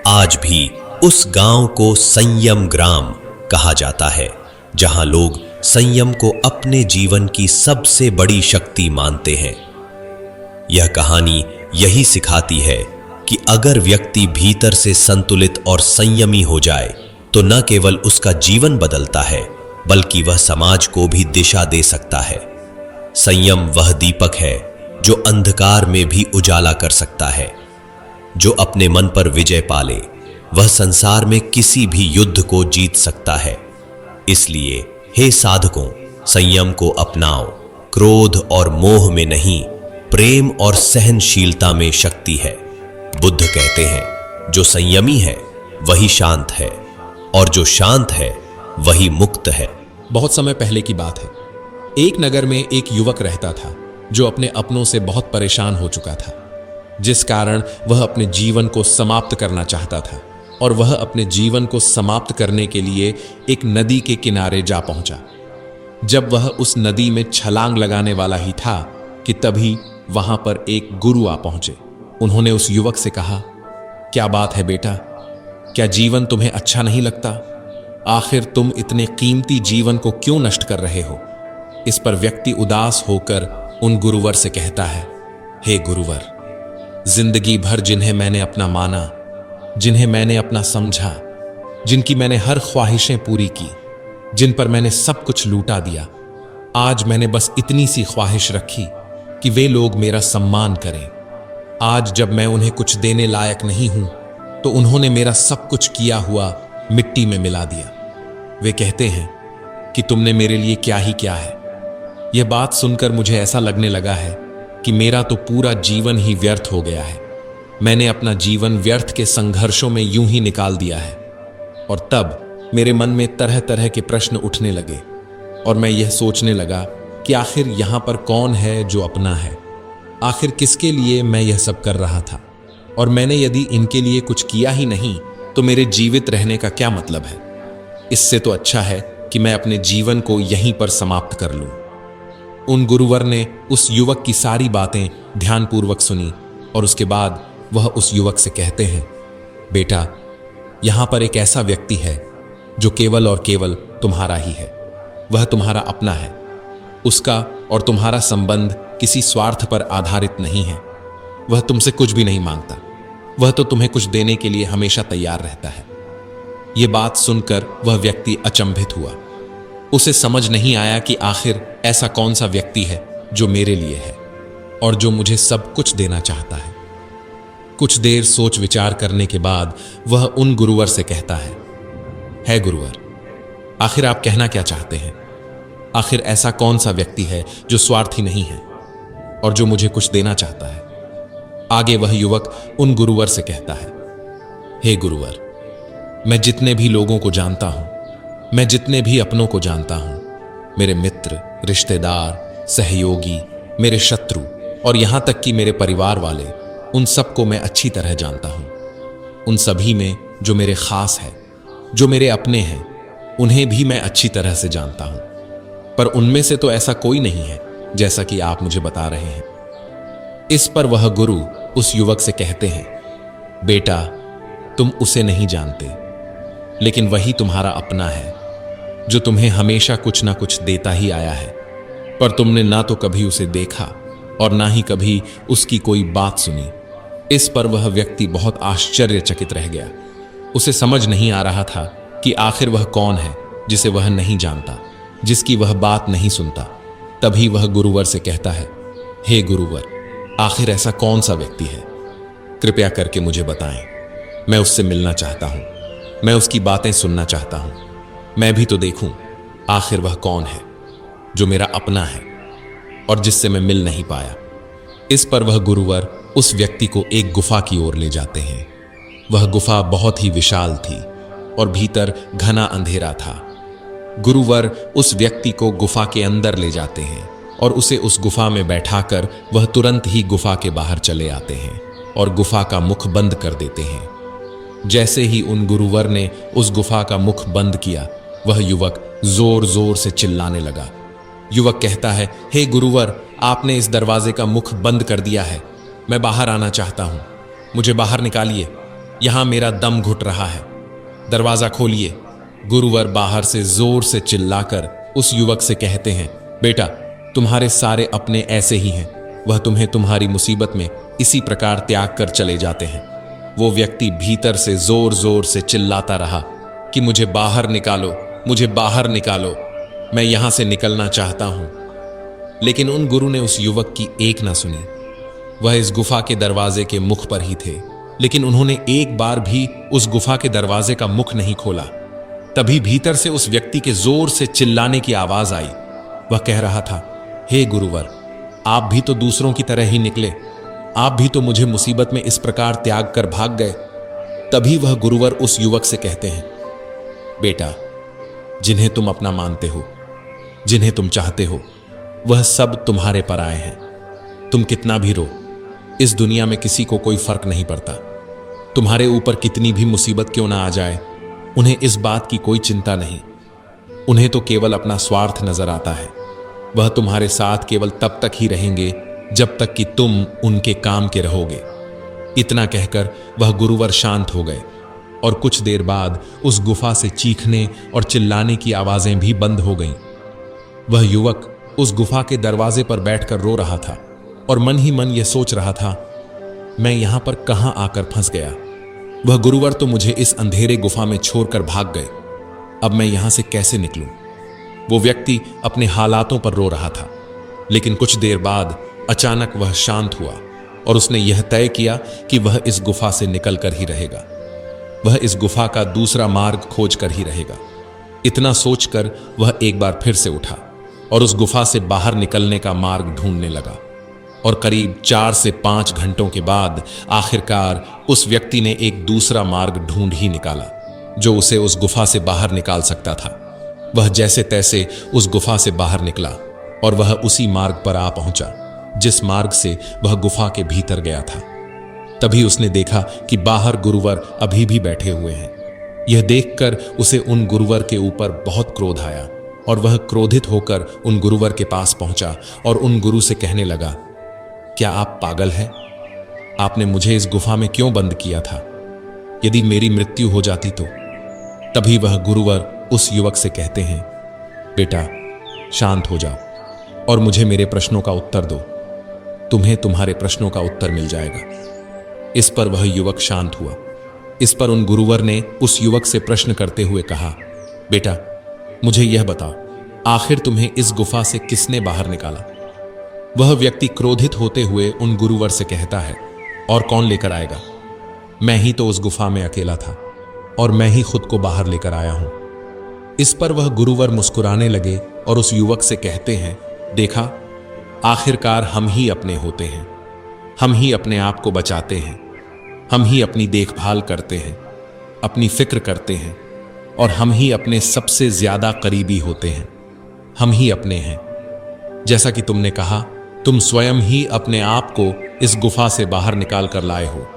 आज भी उस गांव को संयम ग्राम कहा जाता है, जहां लोग संयम को अपने जीवन की सबसे बड़ी शक्ति मानते हैं। यह कहानी यही सिखाती है कि अगर व्यक्ति भीतर से संतुलित और संयमी हो जाए तो न केवल उसका जीवन बदलता है, बल्कि वह समाज को भी दिशा दे सकता है। संयम वह दीपक है जो अंधकार में भी उजाला कर सकता है। जो अपने मन पर विजय पाले वह संसार में किसी भी युद्ध को जीत सकता है। इसलिए हे साधकों, संयम को अपनाओ। क्रोध और मोह में नहीं, प्रेम और सहनशीलता में शक्ति है। बुद्ध कहते हैं, जो संयमी है वही शांत है, और जो शांत है वही मुक्त है। बहुत समय पहले की बात है। एक नगर में एक युवक रहता था जो अपने अपनों से बहुत परेशान हो चुका था, जिस कारण वह अपने जीवन को समाप्त करना चाहता था। और वह अपने जीवन को समाप्त करने के लिए एक नदी के किनारे जा पहुंचा। जब वह उस नदी में छलांग लगाने वाला ही था कि तभी वहां पर एक गुरु आ पहुंचे। उन्होंने उस युवक से कहा, क्या बात है बेटा, क्या जीवन तुम्हें अच्छा नहीं लगता? आखिर तुम इतने कीमती जीवन को क्यों नष्ट कर रहे हो? इस पर व्यक्ति उदास होकर उन गुरुवर से कहता है, हे गुरुवर, जिंदगी भर जिन्हें मैंने अपना माना, जिन्हें मैंने अपना समझा, जिनकी मैंने हर ख्वाहिशें पूरी की, जिन पर मैंने सब कुछ लूटा दिया, आज मैंने बस इतनी सी ख्वाहिश रखी कि वे लोग मेरा सम्मान करें। आज जब मैं उन्हें कुछ देने लायक नहीं हूं तो उन्होंने मेरा सब कुछ किया हुआ मिट्टी में मिला दिया। वे कहते हैं कि तुमने मेरे लिए क्या ही क्या है। यह बात सुनकर मुझे ऐसा लगने लगा है कि मेरा तो पूरा जीवन ही व्यर्थ हो गया है। मैंने अपना जीवन व्यर्थ के संघर्षों में यूं ही निकाल दिया है। और तब मेरे मन में तरह तरह के प्रश्न उठने लगे और मैं यह सोचने लगा कि आखिर यहां पर कौन है जो अपना है? आखिर किसके लिए मैं यह सब कर रहा था? और मैंने यदि इनके लिए कुछ किया ही नहीं तो मेरे जीवित रहने का क्या मतलब है? इससे तो अच्छा है कि मैं अपने जीवन को यहीं पर समाप्त कर लूं। उन गुरुवर ने उस युवक की सारी बातें ध्यानपूर्वक सुनी और उसके बाद वह उस युवक से कहते हैं, बेटा, यहां पर एक ऐसा व्यक्ति है जो केवल और केवल तुम्हारा ही है। वह तुम्हारा अपना है। उसका और तुम्हारा संबंध किसी स्वार्थ पर आधारित नहीं है। वह तुमसे कुछ भी नहीं मांगता। वह तो तुम्हें कुछ देने के लिए हमेशा तैयार रहता है। यह बात सुनकर वह व्यक्ति अचंभित हुआ। उसे समझ नहीं आया कि आखिर ऐसा कौन सा व्यक्ति है जो मेरे लिए है और जो मुझे सब कुछ देना चाहता है। कुछ देर सोच विचार करने के बाद वह उन गुरुवर से कहता है गुरुवर, आखिर आप कहना क्या चाहते हैं? आखिर ऐसा कौन सा व्यक्ति है जो स्वार्थी नहीं है और जो मुझे कुछ देना चाहता है? आगे वह युवक उन गुरुवर से कहता है, हे गुरुवर, मैं जितने भी लोगों को जानता हूं, मैं जितने भी अपनों को जानता हूं, मेरे मित्र, रिश्तेदार, सहयोगी, मेरे शत्रु और यहां तक कि मेरे परिवार वाले, उन सबको मैं अच्छी तरह जानता हूं। उन सभी में जो मेरे खास है, जो मेरे अपने हैं, उन्हें भी मैं अच्छी तरह से जानता हूं। पर उनमें से तो ऐसा कोई नहीं है जैसा कि आप मुझे बता रहे हैं। इस पर वह गुरु उस युवक से कहते हैं, बेटा, तुम उसे नहीं जानते, लेकिन वही तुम्हारा अपना है जो तुम्हें हमेशा कुछ ना कुछ देता ही आया है, पर तुमने ना तो कभी उसे देखा और ना ही कभी उसकी कोई बात सुनी। इस पर वह व्यक्ति बहुत आश्चर्यचकित रह गया। उसे समझ नहीं आ रहा था कि आखिर वह कौन है जिसे वह नहीं जानता, जिसकी वह बात नहीं सुनता। तभी वह गुरुवर से कहता है, हे गुरुवर, आखिर ऐसा कौन सा व्यक्ति है? कृपया करके मुझे बताएं। मैं उससे मिलना चाहता हूं, मैं उसकी बातें सुनना चाहता हूं। मैं भी तो देखूं आखिर वह कौन है जो मेरा अपना है और जिससे मैं मिल नहीं पाया। इस पर वह गुरुवर उस व्यक्ति को एक गुफा की ओर ले जाते हैं। वह गुफा बहुत ही विशाल थी और भीतर घना अंधेरा था। गुरुवर उस व्यक्ति को गुफा के अंदर ले जाते हैं और उसे उस गुफा में बैठाकर वह तुरंत ही गुफा के बाहर चले आते हैं और गुफा का मुख बंद कर देते हैं। जैसे ही उन गुरुवर ने उस गुफा का मुख बंद किया, वह युवक जोर जोर से चिल्लाने लगा। युवक कहता है, हे गुरुवर, आपने इस दरवाजे का मुख बंद कर दिया है। मैं बाहर आना चाहता हूं, मुझे बाहर निकालिए, यहां मेरा दम घुट रहा है, दरवाजा खोलिए। गुरुवर बाहर से जोर से चिल्लाकर उस युवक से कहते हैं, बेटा, तुम्हारे सारे अपने ऐसे ही हैं, वह तुम्हें तुम्हारी मुसीबत में इसी प्रकार त्याग कर चले जाते हैं। वो व्यक्ति भीतर से जोर जोर से चिल्लाता रहा कि मुझे बाहर निकालो, मुझे बाहर निकालो, मैं यहां से निकलना चाहता हूं। लेकिन उन गुरु ने उस युवक की एक ना सुनी। वह इस गुफा के दरवाजे के मुख पर ही थे, लेकिन उन्होंने एक बार भी उस गुफा के दरवाजे का मुख नहीं खोला। तभी भीतर से उस व्यक्ति के जोर से चिल्लाने की आवाज आई। वह कह रहा था, हे गुरुवर, आप भी तो दूसरों की तरह ही निकले, आप भी तो मुझे मुसीबत में इस प्रकार त्याग कर भाग गए। तभी वह गुरुवर उस युवक से कहते हैं, बेटा, जिन्हें तुम अपना मानते हो, जिन्हें तुम चाहते हो, वह सब तुम्हारे पर आए हैं। तुम कितना भी रो, इस दुनिया में किसी को कोई फर्क नहीं पड़ता। तुम्हारे ऊपर कितनी भी मुसीबत क्यों ना आ जाए, उन्हें इस बात की कोई चिंता नहीं। उन्हें तो केवल अपना स्वार्थ नजर आता है। वह तुम्हारे साथ केवल तब तक ही रहेंगे जब तक कि तुम उनके काम के रहोगे। इतना कहकर वह गुरुवर शांत हो गए और कुछ देर बाद उस गुफा से चीखने और चिल्लाने की आवाजें भी बंद हो गईं। वह युवक उस गुफा के दरवाजे पर बैठकर रो रहा था और मन ही मन यह सोच रहा था, मैं यहां पर कहां आकर फंस गया। वह गुरुवर तो मुझे इस अंधेरे गुफा में छोड़कर भाग गए, अब मैं यहां से कैसे निकलूं। वो व्यक्ति अपने हालातों पर रो रहा था, लेकिन कुछ देर बाद अचानक वह शांत हुआ और उसने यह तय किया कि वह इस गुफा से निकलकर ही रहेगा। वह इस गुफा का दूसरा मार्ग खोज कर ही रहेगा। इतना सोचकर वह एक बार फिर से उठा और उस गुफा से बाहर निकलने का मार्ग ढूंढने लगा। और करीब 4 से 5 घंटों के बाद आखिरकार उस व्यक्ति ने एक दूसरा मार्ग ढूंढ ही निकाला जो उसे उस गुफा से बाहर निकाल सकता था। वह जैसे तैसे उस गुफा से बाहर निकला और वह उसी मार्ग पर आ पहुंचा जिस मार्ग से वह गुफा के भीतर गया था। तभी उसने देखा कि बाहर गुरुवर अभी भी बैठे हुए हैं। यह देखकर उसे उन गुरुवर के ऊपर बहुत क्रोध आया और वह क्रोधित होकर उन गुरुवर के पास पहुंचा और उन गुरु से कहने लगा, क्या आप पागल हैं? आपने मुझे इस गुफा में क्यों बंद किया था? यदि मेरी मृत्यु हो जाती तो? तभी वह गुरुवर उस युवक से कहते हैं, बेटा, शांत हो जाओ और मुझे मेरे प्रश्नों का उत्तर दो। तुम्हें तुम्हारे प्रश्नों का उत्तर मिल जाएगा। इस पर वह युवक शांत हुआ। इस पर उन गुरुवर ने उस युवक से प्रश्न करते हुए कहा, बेटा, मुझे यह बताओ, आखिर तुम्हें इस गुफा से किसने बाहर निकाला? वह व्यक्ति क्रोधित होते हुए उन गुरुवर से कहता है, और कौन लेकर आएगा? मैं ही तो उस गुफा में अकेला था और मैं ही खुद को बाहर लेकर आया हूं। इस पर वह गुरुवर मुस्कुराने लगे और उस युवक से कहते हैं, देखा, आखिरकार हम ही अपने होते हैं, हम ही अपने आप को बचाते हैं, हम ही अपनी देखभाल करते हैं, अपनी फिक्र करते हैं और हम ही अपने सबसे ज्यादा करीबी होते हैं। हम ही अपने हैं। जैसा कि तुमने कहा, तुम स्वयं ही अपने आप को इस गुफा से बाहर निकाल कर लाए हो।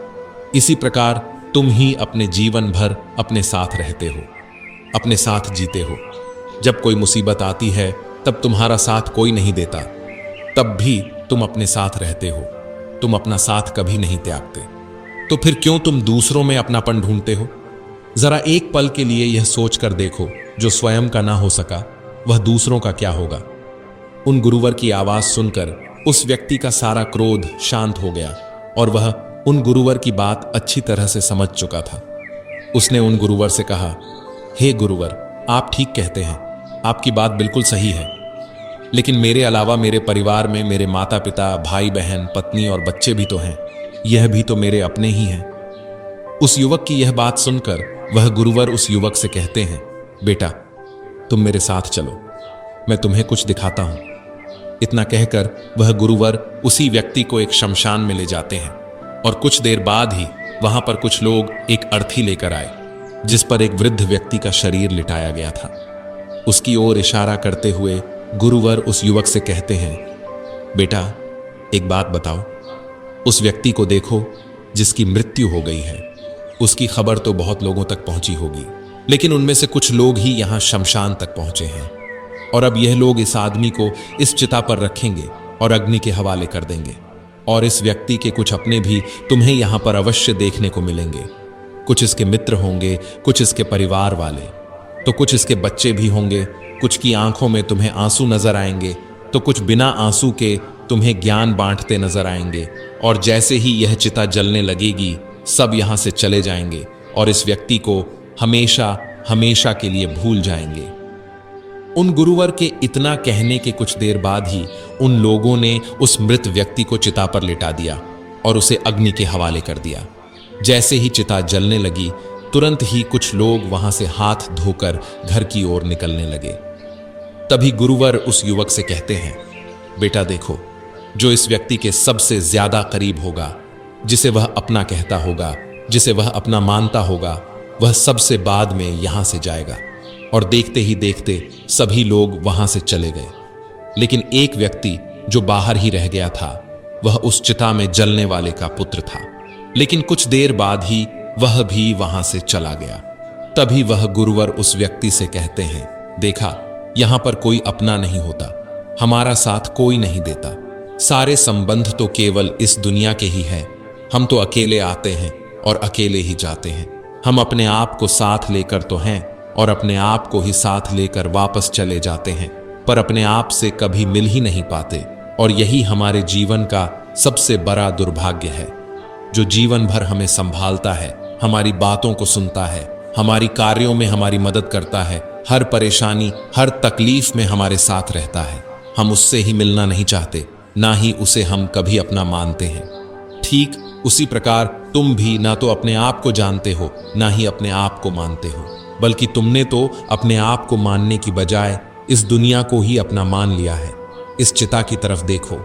इसी प्रकार तुम ही अपने जीवन भर अपने साथ रहते हो, अपने साथ जीते हो। जब कोई मुसीबत आती है तब तुम्हारा साथ कोई नहीं देता, तब भी तुम अपने साथ रहते हो, तुम अपना साथ कभी नहीं त्यागते, तो फिर क्यों तुम दूसरों में अपनापन ढूंढते हो? जरा एक पल के लिए यह सोच कर देखो, जो स्वयं का ना हो सका वह दूसरों का क्या होगा। उन गुरुवर की आवाज सुनकर उस व्यक्ति का सारा क्रोध शांत हो गया और वह उन गुरुवर की बात अच्छी तरह से समझ चुका था। उसने उन गुरुवर से कहा, हे गुरुवर, आप ठीक कहते हैं, आपकी बात बिल्कुल सही है, लेकिन मेरे अलावा मेरे परिवार में मेरे माता पिता, भाई बहन, पत्नी और बच्चे भी तो हैं, यह भी तो मेरे अपने ही हैं। उस युवक की यह बात सुनकर वह गुरुवर उस युवक से कहते हैं, बेटा तुम मेरे साथ चलो, मैं तुम्हें कुछ दिखाता हूं। इतना कहकर वह गुरुवर उसी व्यक्ति को एक शमशान में ले जाते हैं और कुछ देर बाद ही वहां पर कुछ लोग एक अर्थी लेकर आए जिस पर एक वृद्ध व्यक्ति का शरीर लिटाया गया था। उसकी ओर इशारा करते हुए गुरुवर उस युवक से कहते हैं, बेटा एक बात बताओ, उस व्यक्ति को देखो जिसकी मृत्यु हो गई है, उसकी खबर तो बहुत लोगों तक पहुंची होगी, लेकिन उनमें से कुछ लोग ही यहां शमशान तक पहुंचे हैं और अब यह लोग इस आदमी को इस चिता पर रखेंगे और अग्नि के हवाले कर देंगे और इस व्यक्ति के कुछ अपने भी तुम्हें यहां पर अवश्य देखने को मिलेंगे। कुछ इसके मित्र होंगे, कुछ इसके परिवार वाले, तो कुछ इसके बच्चे भी होंगे, कुछ की आंखों में तुम्हें आंसू नजर आएंगे, तो कुछ बिना आंसू के तुम्हें ज्ञान बांटते नजर आएंगे और जैसे ही यह चिता जलने लगेगी सब यहां से चले जाएंगे और इस व्यक्ति को हमेशा हमेशा के लिए भूल जाएंगे। उन गुरुवर के इतना कहने के कुछ देर बाद ही उन लोगों ने उस मृत व्यक्ति को चिता पर लिटा दिया और उसे अग्नि के हवाले कर दिया। जैसे ही चिता जलने लगी तुरंत ही कुछ लोग वहां से हाथ धोकर घर की ओर निकलने लगे। तभी गुरुवर उस युवक से कहते हैं, बेटा देखो, जो इस व्यक्ति के सबसे ज्यादा करीब होगा, जिसे वह अपना कहता होगा, जिसे वह अपना मानता होगा, वह सबसे बाद में यहां से जाएगा। और देखते ही देखते सभी लोग वहां से चले गए, लेकिन एक व्यक्ति जो बाहर ही रह गया था वह उस चिता में जलने वाले का पुत्र था, लेकिन कुछ देर बाद ही वह भी वहां से चला गया। तभी वह गुरुवर उस व्यक्ति से कहते हैं, देखा, यहां पर कोई अपना नहीं होता, हमारा साथ कोई नहीं देता, सारे संबंध तो केवल इस दुनिया के ही है। हम तो अकेले आते हैं और अकेले ही जाते हैं। हम अपने आप को साथ लेकर तो हैं और अपने आप को ही साथ लेकर वापस चले जाते हैं, पर अपने आप से कभी मिल ही नहीं पाते। और यही हमारे जीवन का सबसे बड़ा दुर्भाग्य है। जो जीवन भर हमें संभालता है, हमारी बातों को सुनता है, हमारी कार्यों में हमारी मदद करता है, हर परेशानी हर तकलीफ में हमारे साथ रहता है, हम उससे ही मिलना नहीं चाहते, ना ही उसे हम कभी अपना मानते हैं। ठीक उसी प्रकार तुम भी ना तो अपने आप को जानते हो, ना ही अपने आप को मानते हो, बल्कि तुमने तो अपने आप को मानने की बजाय इस दुनिया को ही अपना मान लिया है। इस चिता की तरफ देखो,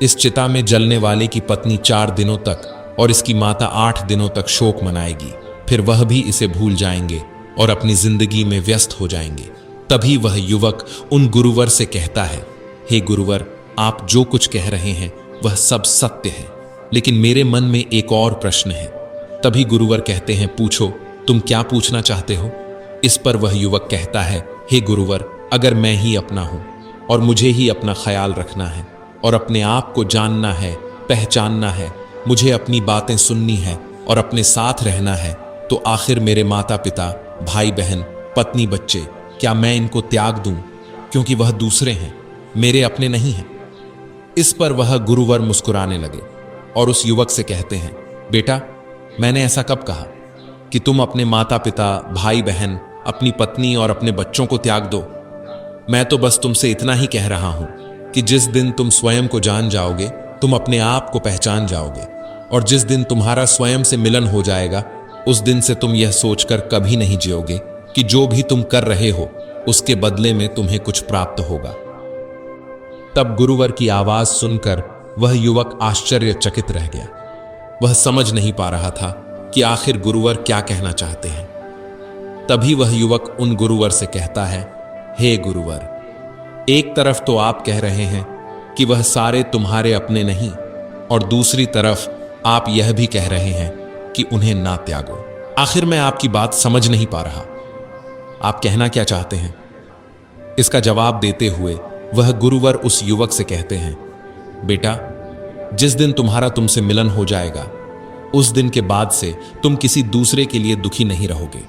इस चिता में जलने वाले की पत्नी 4 दिनों तक और इसकी माता 8 दिनों तक शोक मनाएगी, फिर वह भी इसे भूल जाएंगे और अपनी जिंदगी में व्यस्त हो जाएंगे। तभी वह युवक उन गुरुवर से कहता है, हे गुरुवर, आप जो कुछ कह रहे हैं वह सब सत्य है, लेकिन मेरे मन में एक और प्रश्न है। तभी गुरुवर कहते हैं, पूछो, तुम क्या पूछना चाहते हो? इस पर वह युवक कहता है, हे गुरुवर, अगर मैं ही अपना हूं और मुझे ही अपना ख्याल रखना है और अपने आप को जानना है, पहचानना है, मुझे अपनी बातें सुननी है और अपने साथ रहना है, तो आखिर मेरे माता पिता, भाई बहन, पत्नी, बच्चे, क्या मैं इनको त्याग दूं क्योंकि वह दूसरे हैं, मेरे अपने नहीं हैं? इस पर वह गुरुवर मुस्कुराने लगे और उस युवक से कहते हैं, बेटा, मैंने ऐसा कब कहा कि तुम अपने माता पिता, भाई बहन, अपनी पत्नी और अपने बच्चों को त्याग दो? मैं तो बस तुमसे इतना ही कह रहा हूं कि जिस दिन तुम स्वयं को जान जाओगे, तुम अपने आप को पहचान जाओगे, और जिस दिन तुम्हारा स्वयं से मिलन हो जाएगा, उस दिन से तुम यह सोचकर कभी नहीं जियोगे कि जो भी तुम कर रहे हो उसके बदले में तुम्हें कुछ प्राप्त होगा। तब गुरुवर की आवाज सुनकर वह युवक आश्चर्यचकित रह गया। वह समझ नहीं पा रहा था कि आखिर गुरुवर क्या कहना चाहते हैं। तभी वह युवक उन गुरुवर से कहता है, हे गुरुवर, एक तरफ तो आप कह रहे हैं कि वह सारे तुम्हारे अपने नहीं, और दूसरी तरफ आप यह भी कह रहे हैं कि उन्हें ना त्यागो। आखिर मैं आपकी बात समझ नहीं पा रहा। आप कहना क्या चाहते हैं? इसका जवाब देते हुए वह गुरुवर उस युवक से कहते हैं, बेटा, जिस दिन तुम्हारा तुमसे मिलन हो जाएगा, उस दिन के बाद से तुम किसी दूसरे के लिए दुखी नहीं रहोगे,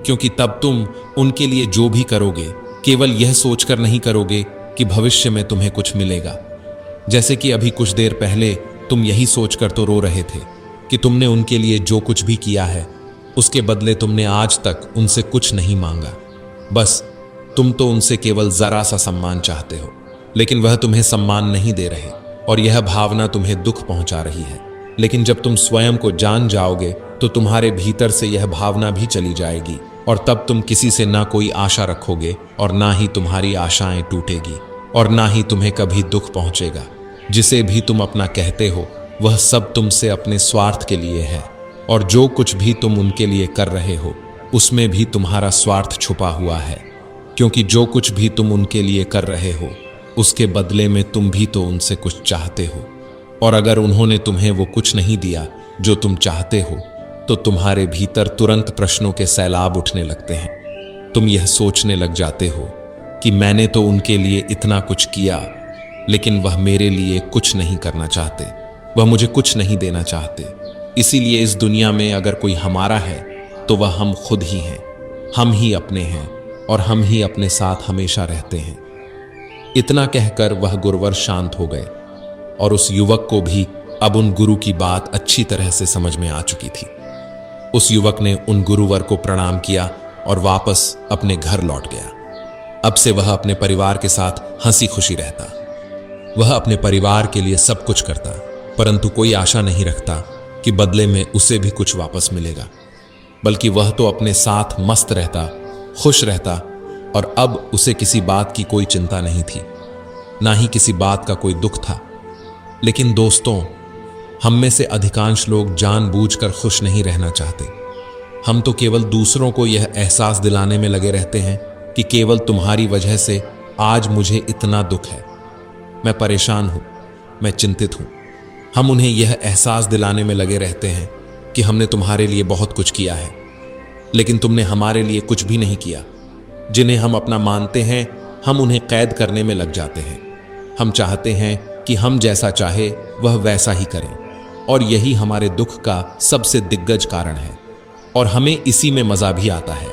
क्योंकि तब तुम उनके लिए जो भी करोगे केवल यह सोचकर नहीं करोगे कि भविष्य में तुम्हें कुछ मिलेगा। जैसे कि अभी कुछ देर पहले तुम यही सोचकर तो रो रहे थे कि तुमने उनके लिए जो कुछ भी किया है उसके बदले तुमने आज तक उनसे कुछ नहीं मांगा। बस तुम तो उनसे केवल जरा सा सम्मान चाहते हो, लेकिन वह तुम्हें सम्मान नहीं दे रहे और यह भावना तुम्हें दुख पहुंचा रही है। लेकिन जब तुम स्वयं को जान जाओगे तो तुम्हारे भीतर से यह भावना भी चली जाएगी और तब तुम किसी से ना कोई आशा रखोगे और ना ही तुम्हारी आशाएं टूटेगी और ना ही तुम्हें कभी दुख पहुंचेगा। जिसे भी तुम अपना कहते हो वह सब तुमसे अपने स्वार्थ के लिए है और जो कुछ भी तुम उनके लिए कर रहे हो उसमें भी तुम्हारा स्वार्थ छुपा हुआ है, क्योंकि जो कुछ भी तुम उनके लिए कर रहे हो उसके बदले में तुम भी तो उनसे कुछ चाहते हो, और अगर उन्होंने तुम्हें वो कुछ नहीं दिया जो तुम चाहते हो तो तुम्हारे भीतर तुरंत प्रश्नों के सैलाब उठने लगते हैं। तुम यह सोचने लग जाते हो कि मैंने तो उनके लिए इतना कुछ किया, लेकिन वह मेरे लिए कुछ नहीं करना चाहते, वह मुझे कुछ नहीं देना चाहते। इसीलिए इस दुनिया में अगर कोई हमारा है तो वह हम खुद ही हैं, हम ही अपने हैं और हम ही अपने साथ हमेशा रहते हैं। इतना कहकर वह गुरुवर शांत हो गए और उस युवक को भी अब उन गुरु की बात अच्छी तरह से समझ में आ चुकी थी। उस युवक ने उन गुरुवर को प्रणाम किया और वापस अपने घर लौट गया। अब से वह अपने परिवार के साथ हंसी खुशी रहता। वह अपने परिवार के लिए सब कुछ करता, परंतु कोई आशा नहीं रखता कि बदले में उसे भी कुछ वापस मिलेगा, बल्कि वह तो अपने साथ मस्त रहता, खुश रहता और अब उसे किसी बात की कोई चिंता नहीं थी, ना ही किसी बात का कोई दुख था। लेकिन दोस्तों, हम में से अधिकांश लोग जानबूझकर खुश नहीं रहना चाहते। हम तो केवल दूसरों को यह एहसास दिलाने में लगे रहते हैं कि केवल तुम्हारी वजह से आज मुझे इतना दुख है, मैं परेशान हूं, मैं चिंतित हूं। हम उन्हें यह एहसास दिलाने में लगे रहते हैं कि हमने तुम्हारे लिए बहुत कुछ किया है, लेकिन तुमने हमारे लिए कुछ भी नहीं किया। जिन्हें हम अपना मानते हैं हम उन्हें कैद करने में लग जाते हैं। हम चाहते हैं कि हम जैसा चाहे वह वैसा ही करें, और यही हमारे दुख का सबसे दिग्गज कारण है और हमें इसी में मजा भी आता है।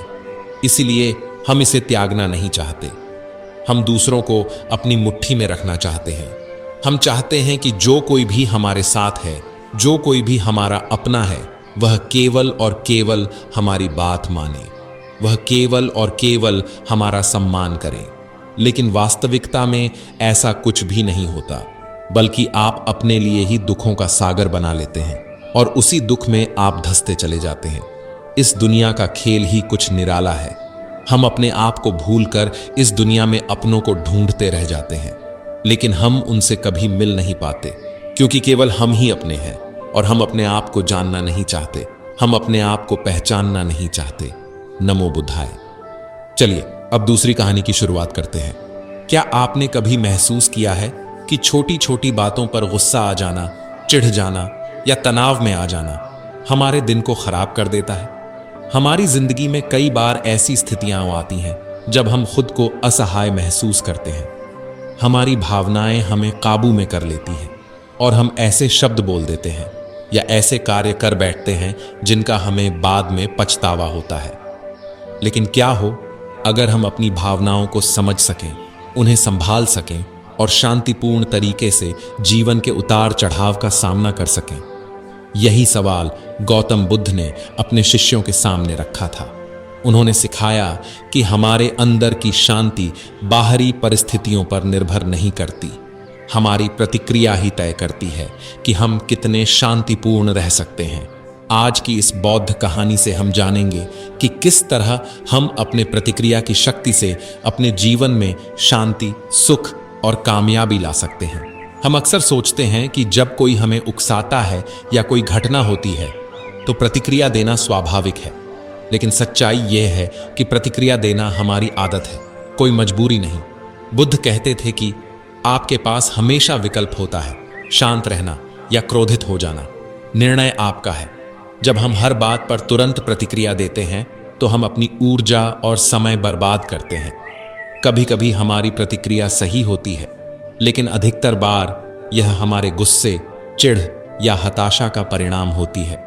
इसीलिए हम इसे त्यागना नहीं चाहते। हम दूसरों को अपनी मुट्ठी में रखना चाहते हैं। हम चाहते हैं कि जो कोई भी हमारे साथ है, जो कोई भी हमारा अपना है, वह केवल और केवल हमारी बात माने, वह केवल और केवल हमारा सम्मान करे। लेकिन वास्तविकता में ऐसा कुछ भी नहीं होता, बल्कि आप अपने लिए ही दुखों का सागर बना लेते हैं और उसी दुख में आप धंसते चले जाते हैं। इस दुनिया का खेल ही कुछ निराला है। हम अपने आप को भूलकर इस दुनिया में अपनों को ढूंढते रह जाते हैं, लेकिन हम उनसे कभी मिल नहीं पाते, क्योंकि केवल हम ही अपने हैं और हम अपने आप को जानना नहीं चाहते, हम अपने आप को पहचानना नहीं चाहते। नमो बुद्धाय। चलिए अब दूसरी कहानी की शुरुआत करते हैं। क्या आपने कभी महसूस किया है कि छोटी छोटी बातों पर गुस्सा आ जाना, चिढ़ जाना या तनाव में आ जाना हमारे दिन को खराब कर देता है? हमारी जिंदगी में कई बार ऐसी स्थितियां आती हैं जब हम खुद को असहाय महसूस करते हैं। हमारी भावनाएं हमें काबू में कर लेती हैं और हम ऐसे शब्द बोल देते हैं या ऐसे कार्य कर बैठते हैं जिनका हमें बाद में पछतावा होता है। लेकिन क्या हो अगर हम अपनी भावनाओं को समझ सकें, उन्हें संभाल सकें और शांतिपूर्ण तरीके से जीवन के उतार चढ़ाव का सामना कर सकें? यही सवाल गौतम बुद्ध ने अपने शिष्यों के सामने रखा था। उन्होंने सिखाया कि हमारे अंदर की शांति बाहरी परिस्थितियों पर निर्भर नहीं करती, हमारी प्रतिक्रिया ही तय करती है कि हम कितने शांतिपूर्ण रह सकते हैं। आज की इस बौद्ध कहानी से हम जानेंगे कि किस तरह हम अपने प्रतिक्रिया की शक्ति से अपने जीवन में शांति, सुख और कामयाबी ला सकते हैं। हम अक्सर सोचते हैं कि जब कोई हमें उकसाता है या कोई घटना होती है तो प्रतिक्रिया देना स्वाभाविक है, लेकिन सच्चाई यह है कि प्रतिक्रिया देना हमारी आदत है, कोई मजबूरी नहीं। बुद्ध कहते थे कि आपके पास हमेशा विकल्प होता है, शांत रहना या क्रोधित हो जाना। निर्णय आपका है। जब हम हर बात पर तुरंत प्रतिक्रिया देते हैं तो हम अपनी ऊर्जा और समय बर्बाद करते हैं। कभी कभी हमारी प्रतिक्रिया सही होती है, लेकिन अधिकतर बार यह हमारे गुस्से, चिढ़ या हताशा का परिणाम होती है।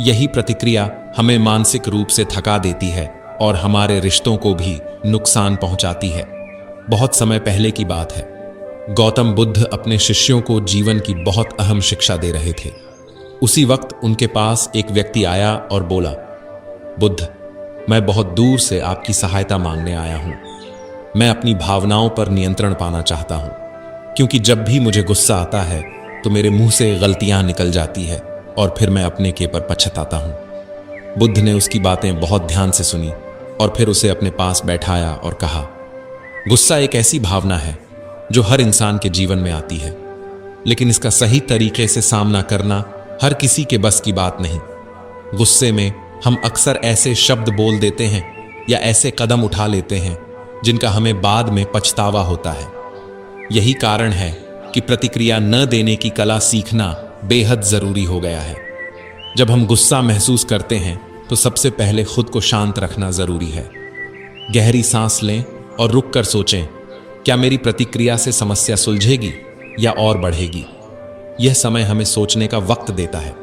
यही प्रतिक्रिया हमें मानसिक रूप से थका देती है और हमारे रिश्तों को भी नुकसान पहुंचाती है। बहुत समय पहले की बात है, गौतम बुद्ध अपने शिष्यों को जीवन की बहुत अहम शिक्षा दे रहे थे। उसी वक्त उनके पास एक व्यक्ति आया और बोला, बुद्ध, मैं बहुत दूर से आपकी सहायता मांगने आया हूं। मैं अपनी भावनाओं पर नियंत्रण पाना चाहता हूं, क्योंकि जब भी मुझे गुस्सा आता है तो मेरे मुंह से गलतियां निकल जाती है और फिर मैं अपने के पर पछताता हूं। बुद्ध ने उसकी बातें बहुत ध्यान से सुनी और फिर उसे अपने पास बैठाया और कहा, गुस्सा एक ऐसी भावना है जो हर इंसान के जीवन में आती है, लेकिन इसका सही तरीके से सामना करना हर किसी के बस की बात नहीं। गुस्से में हम अक्सर ऐसे शब्द बोल देते हैं या ऐसे कदम उठा लेते हैं जिनका हमें बाद में पछतावा होता है। यही कारण है कि प्रतिक्रिया न देने की कला सीखना बेहद जरूरी हो गया है। जब हम गुस्सा महसूस करते हैं तो सबसे पहले खुद को शांत रखना जरूरी है। गहरी सांस लें और रुक कर सोचें, क्या मेरी प्रतिक्रिया से समस्या सुलझेगी या और बढ़ेगी? यह समय हमें सोचने का वक्त देता है।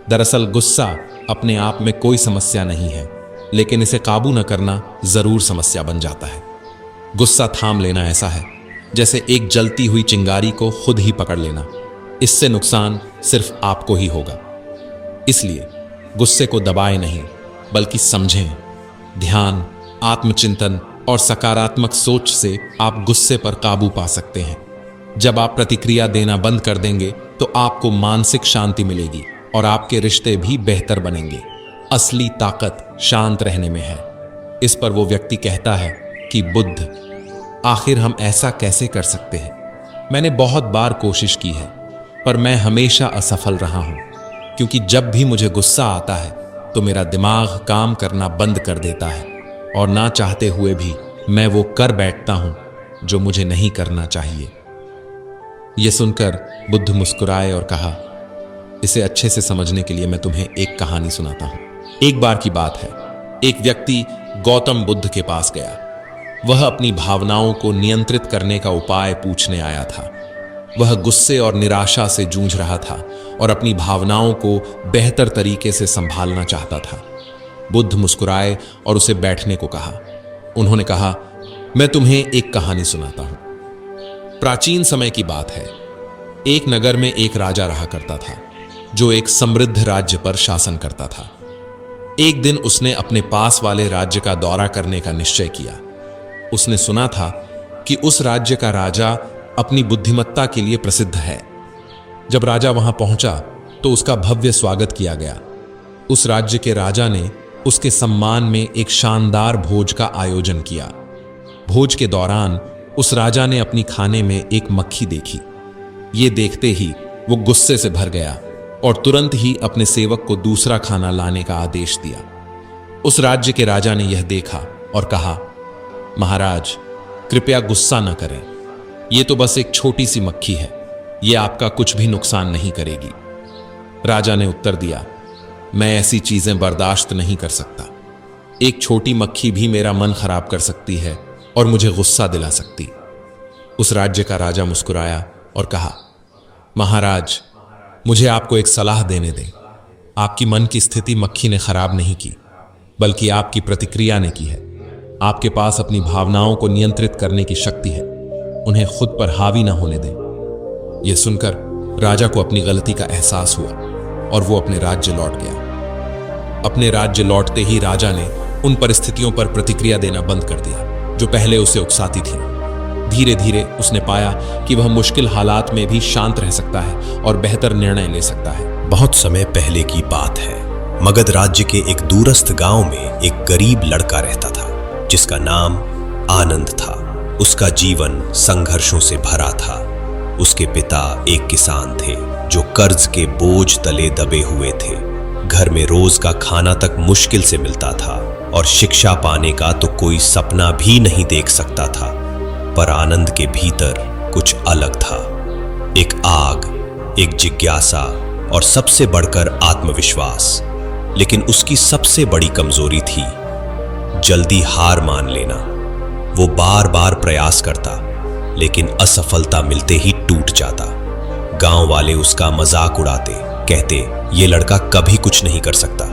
दरअसल गुस्सा अपने आप में कोई समस्या नहीं है, लेकिन इसे काबू न करना जरूर समस्या बन जाता है। गुस्सा थाम लेना ऐसा है जैसे एक जलती हुई चिंगारी को खुद ही पकड़ लेना। इससे नुकसान सिर्फ आपको ही होगा। इसलिए गुस्से को दबाएं नहीं, बल्कि समझें। ध्यान, आत्मचिंतन और सकारात्मक सोच से आप गुस्से पर काबू पा सकते हैं। जब आप प्रतिक्रिया देना बंद कर देंगे तो आपको मानसिक शांति मिलेगी और आपके रिश्ते भी बेहतर बनेंगे। असली ताकत शांत रहने में है। इस पर वो व्यक्ति कहता है कि बुद्ध, आखिर हम ऐसा कैसे कर सकते हैं? मैंने बहुत बार कोशिश की है, पर मैं हमेशा असफल रहा हूं, क्योंकि जब भी मुझे गुस्सा आता है तो मेरा दिमाग काम करना बंद कर देता है और ना चाहते हुए भी मैं वो कर बैठता हूं जो मुझे नहीं करना चाहिए। यह सुनकर बुद्ध मुस्कुराए और कहा, इसे अच्छे से समझने के लिए मैं तुम्हें एक कहानी सुनाता हूं। एक बार की बात है, एक व्यक्ति गौतम बुद्ध के पास गया। वह अपनी भावनाओं को नियंत्रित करने का उपाय पूछने आया था। वह गुस्से और निराशा से जूझ रहा था और अपनी भावनाओं को बेहतर तरीके से संभालना चाहता था। बुद्ध मुस्कुराए और उसे बैठने को कहा। उन्होंने कहा, मैं तुम्हें एक कहानी सुनाता हूं। प्राचीन समय की बात है। एक नगर में एक राजा रहा करता था, जो एक समृद्ध राज्य पर शासन करता था। एक दिन उसने अपने पास वाले राज्य का दौरा करने का निश्चय किया। उसने सुना था कि उस राज्य का राजा अपनी बुद्धिमत्ता के लिए प्रसिद्ध है। जब राजा वहां पहुंचा तो उसका भव्य स्वागत किया गया। उस राज्य के राजा ने उसके सम्मान में एक शानदार भोज का आयोजन किया। भोज के दौरान उस राजा ने अपनी खाने में एक मक्खी देखी। ये देखते ही वो गुस्से से भर गया और तुरंत ही अपने सेवक को दूसरा खाना लाने का आदेश दिया। उस राज्य के राजा ने यह देखा और कहा, महाराज, कृपया गुस्सा न करें। यह तो बस एक छोटी सी मक्खी है, यह आपका कुछ भी नुकसान नहीं करेगी। राजा ने उत्तर दिया, मैं ऐसी चीजें बर्दाश्त नहीं कर सकता। एक छोटी मक्खी भी मेरा मन खराब कर सकती है और मुझे गुस्सा दिला सकती। उस राज्य का राजा मुस्कुराया और कहा, महाराज, मुझे आपको एक सलाह देने दें। आपकी मन की स्थिति मक्खी ने खराब नहीं की, बल्कि आपकी प्रतिक्रिया ने की है। आपके पास अपनी भावनाओं को नियंत्रित करने की शक्ति है। उन्हें खुद पर हावी ना होने दें। यह सुनकर राजा को अपनी गलती का एहसास हुआ और वो अपने राज्य लौट गया। अपने राज्य लौटते ही राजा ने उन परिस्थितियों पर प्रतिक्रिया देना बंद कर दिया जो पहले उसे उकसाती थी। धीरे धीरे उसने पाया कि वह मुश्किल हालात में भी शांत रह सकता है और बेहतर निर्णय ले सकता है। बहुत समय पहले की बात है। मगध राज्य के एक दूरस्थ गांव में एक गरीब लड़का रहता था जिसका नाम आनंद था। उसका जीवन संघर्षों से भरा था। उसके पिता एक किसान थे जो कर्ज के बोझ तले दबे हुए थे। घर में रोज का खाना तक मुश्किल से मिलता था और शिक्षा पाने का तो कोई सपना भी नहीं देख सकता था। पर आनंद के भीतर कुछ अलग था। एक आग, एक जिज्ञासा और सबसे बढ़कर आत्मविश्वास। लेकिन उसकी सबसे बड़ी कमजोरी थी जल्दी हार मान लेना। वो बार बार प्रयास करता, लेकिन असफलता मिलते ही टूट जाता। गांव वाले उसका मजाक उड़ाते, कहते ये लड़का कभी कुछ नहीं कर सकता।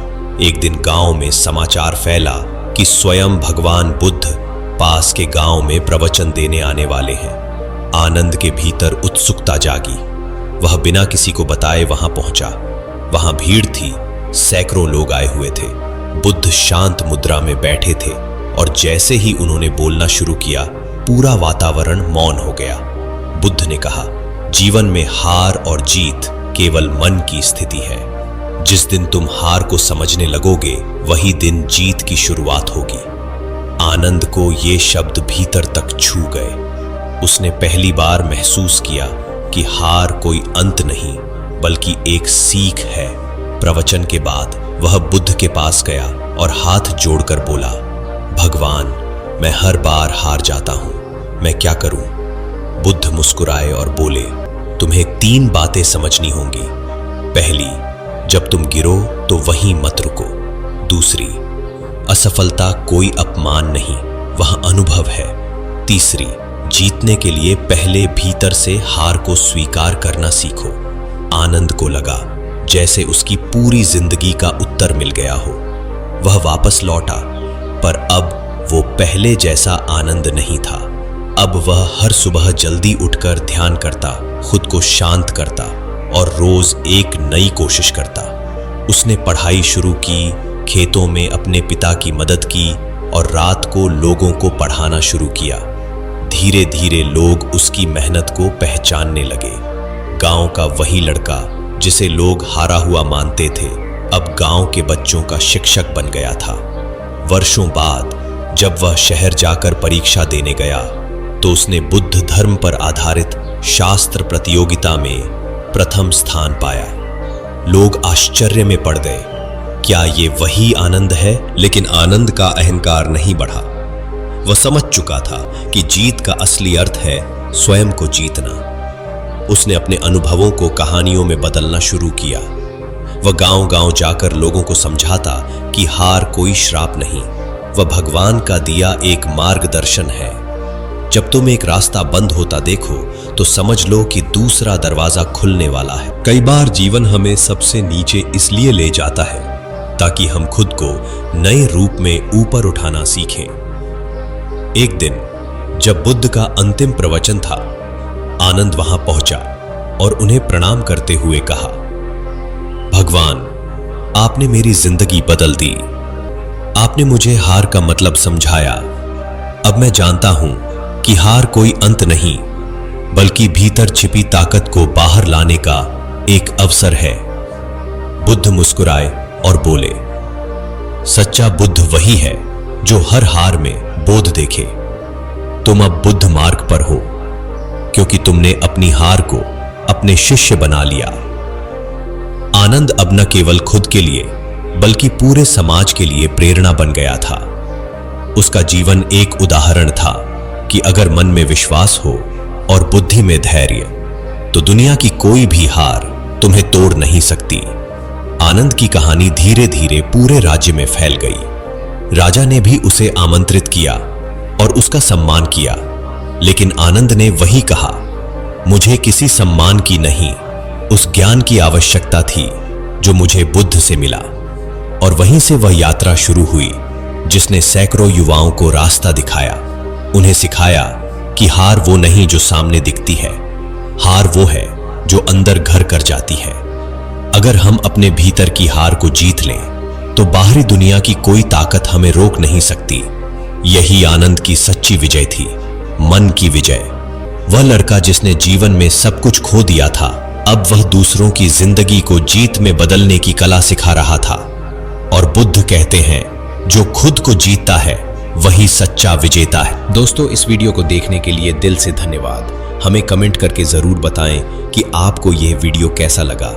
एक दिन गांव में समाचार फैला कि स्वयं भगवान बुद्ध पास के गांव में प्रवचन देने आने वाले हैं। आनंद के भीतर उत्सुकता जागी। वह बिना किसी को बताए वहां पहुंचा। वहां भीड़ थी, सैकड़ों लोग आए हुए थे। बुद्ध शांत मुद्रा में बैठे थे और जैसे ही उन्होंने बोलना शुरू किया, पूरा वातावरण मौन हो गया। बुद्ध ने कहा, जीवन में हार और जीत केवल मन की स्थिति है। जिस दिन तुम हार को समझने लगोगे, वही दिन जीत की शुरुआत होगी। आनंद को ये शब्द भीतर तक छू गए। उसने पहली बार महसूस किया कि हार कोई अंत नहीं, बल्कि एक सीख है। प्रवचन के बाद वह बुद्ध के पास गया और हाथ जोड़कर बोला, भगवान, मैं हर बार हार जाता हूं, मैं क्या करूं? बुद्ध मुस्कुराए और बोले, तुम्हें 3 बातें समझनी होंगी। पहली, जब तुम गिरो तो वहीं मत रुको। दूसरी, असफलता कोई अपमान नहीं, वह अनुभव है। तीसरी, जीतने के लिए पहले भीतर से हार को स्वीकार करना सीखो। आनंद को लगा जैसे उसकी पूरी जिंदगी का उत्तर मिल गया हो। वह वापस लौटा, पर अब वो पहले जैसा आनंद नहीं था। अब वह हर सुबह जल्दी उठकर ध्यान करता, खुद को शांत करता और रोज एक नई कोशिश करता। उसने पढ़ाई शुरू की, खेतों में अपने पिता की मदद की और रात को लोगों को पढ़ाना शुरू किया। धीरे धीरे लोग उसकी मेहनत को पहचानने लगे। गांव का वही लड़का जिसे लोग हारा हुआ मानते थे, अब गांव के बच्चों का शिक्षक बन गया था। वर्षों बाद जब वह शहर जाकर परीक्षा देने गया, तो उसने बुद्ध धर्म पर आधारित शास्त्र प्रतियोगिता में प्रथम स्थान पाया। लोग आश्चर्य में पड़ गए, क्या ये वही आनंद है? लेकिन आनंद का अहंकार नहीं बढ़ा। वह समझ चुका था कि जीत का असली अर्थ है स्वयं को जीतना। उसने अपने अनुभवों को कहानियों में बदलना शुरू किया। वह गांव-गांव जाकर लोगों को समझाता कि हार कोई श्राप नहीं, वह भगवान का दिया एक मार्गदर्शन है। जब तुम एक रास्ता बंद होता देखो, तो समझ लो कि दूसरा दरवाजा खुलने वाला है। कई बार जीवन हमें सबसे नीचे इसलिए ले जाता है ताकि हम खुद को नए रूप में ऊपर उठाना सीखें। एक दिन जब बुद्ध का अंतिम प्रवचन था, आनंद वहां पहुंचा और उन्हें प्रणाम करते हुए कहा, भगवान, आपने मेरी जिंदगी बदल दी। आपने मुझे हार का मतलब समझाया। अब मैं जानता हूं कि हार कोई अंत नहीं, बल्कि भीतर छिपी ताकत को बाहर लाने का एक अवसर है। बुद्ध मुस्कुराए और बोले, सच्चा बुद्ध वही है जो हर हार में बोध देखे। तुम अब बुद्ध मार्ग पर हो, क्योंकि तुमने अपनी हार को अपने शिष्य बना लिया। आनंद अब न केवल खुद के लिए, बल्कि पूरे समाज के लिए प्रेरणा बन गया था। उसका जीवन एक उदाहरण था कि अगर मन में विश्वास हो और बुद्धि में धैर्य, तो दुनिया की कोई भी हार तुम्हें तोड़ नहीं सकती। आनंद की कहानी धीरे धीरे पूरे राज्य में फैल गई। राजा ने भी उसे आमंत्रित किया और उसका सम्मान किया, लेकिन आनंद ने वही कहा, मुझे किसी सम्मान की नहीं, उस ज्ञान की आवश्यकता थी जो मुझे बुद्ध से मिला। और वहीं से वह यात्रा शुरू हुई जिसने सैकड़ों युवाओं को रास्ता दिखाया, उन्हें सिखाया कि हार वो नहीं जो सामने दिखती है, हार वो है जो अंदर घर कर जाती है। अगर हम अपने भीतर की हार को जीत लें, तो बाहरी दुनिया की कोई ताकत हमें रोक नहीं सकती। यही आनंद की सच्ची विजय थी, मन की विजय। वह लड़का जिसने जीवन में सब कुछ खो दिया था, अब वह दूसरों की जिंदगी को जीत में बदलने की कला सिखा रहा था। और बुद्ध कहते हैं, जो खुद को जीतता है वही सच्चा विजेता है। दोस्तों, इस वीडियो को देखने के लिए दिल से धन्यवाद। हमें कमेंट करके जरूर बताएं कि आपको यह वीडियो कैसा लगा।